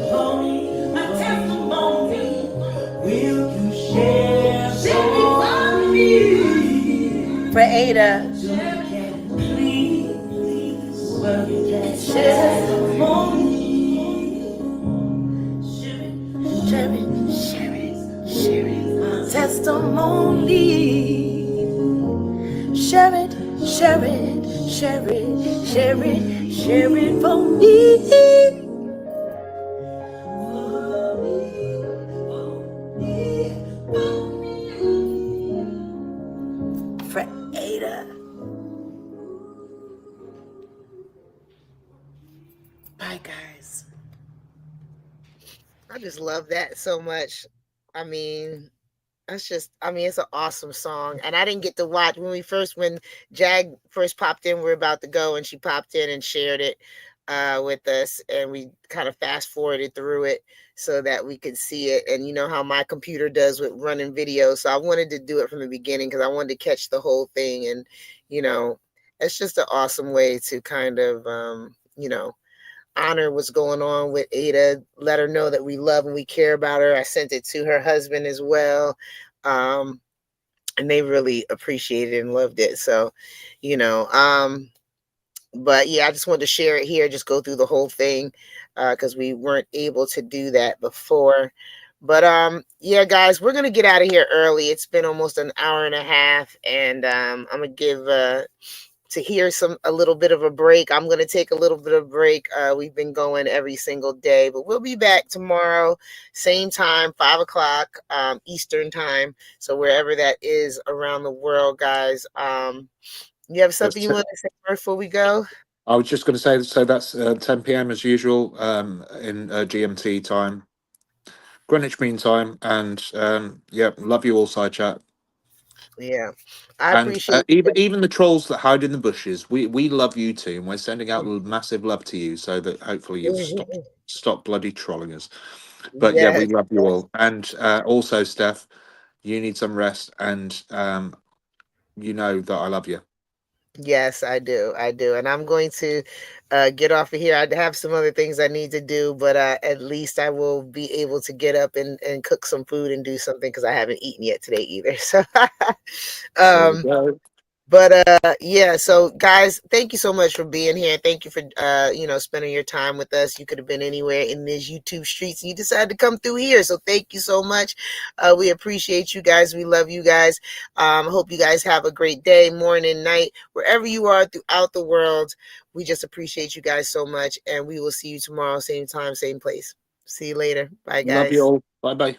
for me, my testimony, will you share for me? For Ada, please, share for me. Share it, share it, share it. Testimony. Share it, share it, share it, share it, share it for me. For Ada. Bye, guys. I just love that so much. I mean, it's an awesome song. And I didn't get to watch when Jag first popped in, we're about to go, and she popped in and shared it with us, and we kind of fast forwarded through it so that we could see it. And you know how my computer does with running videos. So I wanted to do it from the beginning because I wanted to catch the whole thing. And, you know, it's just an awesome way to kind of, honor what's going on with Ada, let her know that we love and we care about her. I sent it to her husband as well. And they really appreciated it and loved it. So, but yeah, I just wanted to share it here, just go through the whole thing because we weren't able to do that before. But yeah, guys, we're gonna get out of here early. It's been almost an hour and a half, and I'm gonna give to hear a little bit of a break. I'm going to take a little bit of a break. We've been going every single day, but we'll be back tomorrow, same time, 5:00 Eastern time. So wherever that is around the world, guys, you have something you want to say before we go? I was just going to say, so that's 10 p.m. as usual in GMT time, Greenwich Mean Time, and yeah, love you all, side chat. Yeah, I appreciate even the trolls that hide in the bushes. We love you too, and we're sending out massive love to you, so that hopefully you'll stop bloody trolling us. But yeah, we love you all, and also Steph, you need some rest, and you know that I love you. Yes, I do. And I'm going to get off of here. I have some other things I need to do, but at least I will be able to get up and cook some food and do something because I haven't eaten yet today either. So, but yeah, so guys, thank you so much for being here. Thank you for spending your time with us. You could have been anywhere in these YouTube streets and you decided to come through here. So thank you so much. We appreciate you guys. We love you guys. Hope you guys have a great day, morning, night, wherever you are throughout the world. We just appreciate you guys so much, and we will see you tomorrow, same time, same place. See you later. Bye, guys. Love you all. Bye-bye.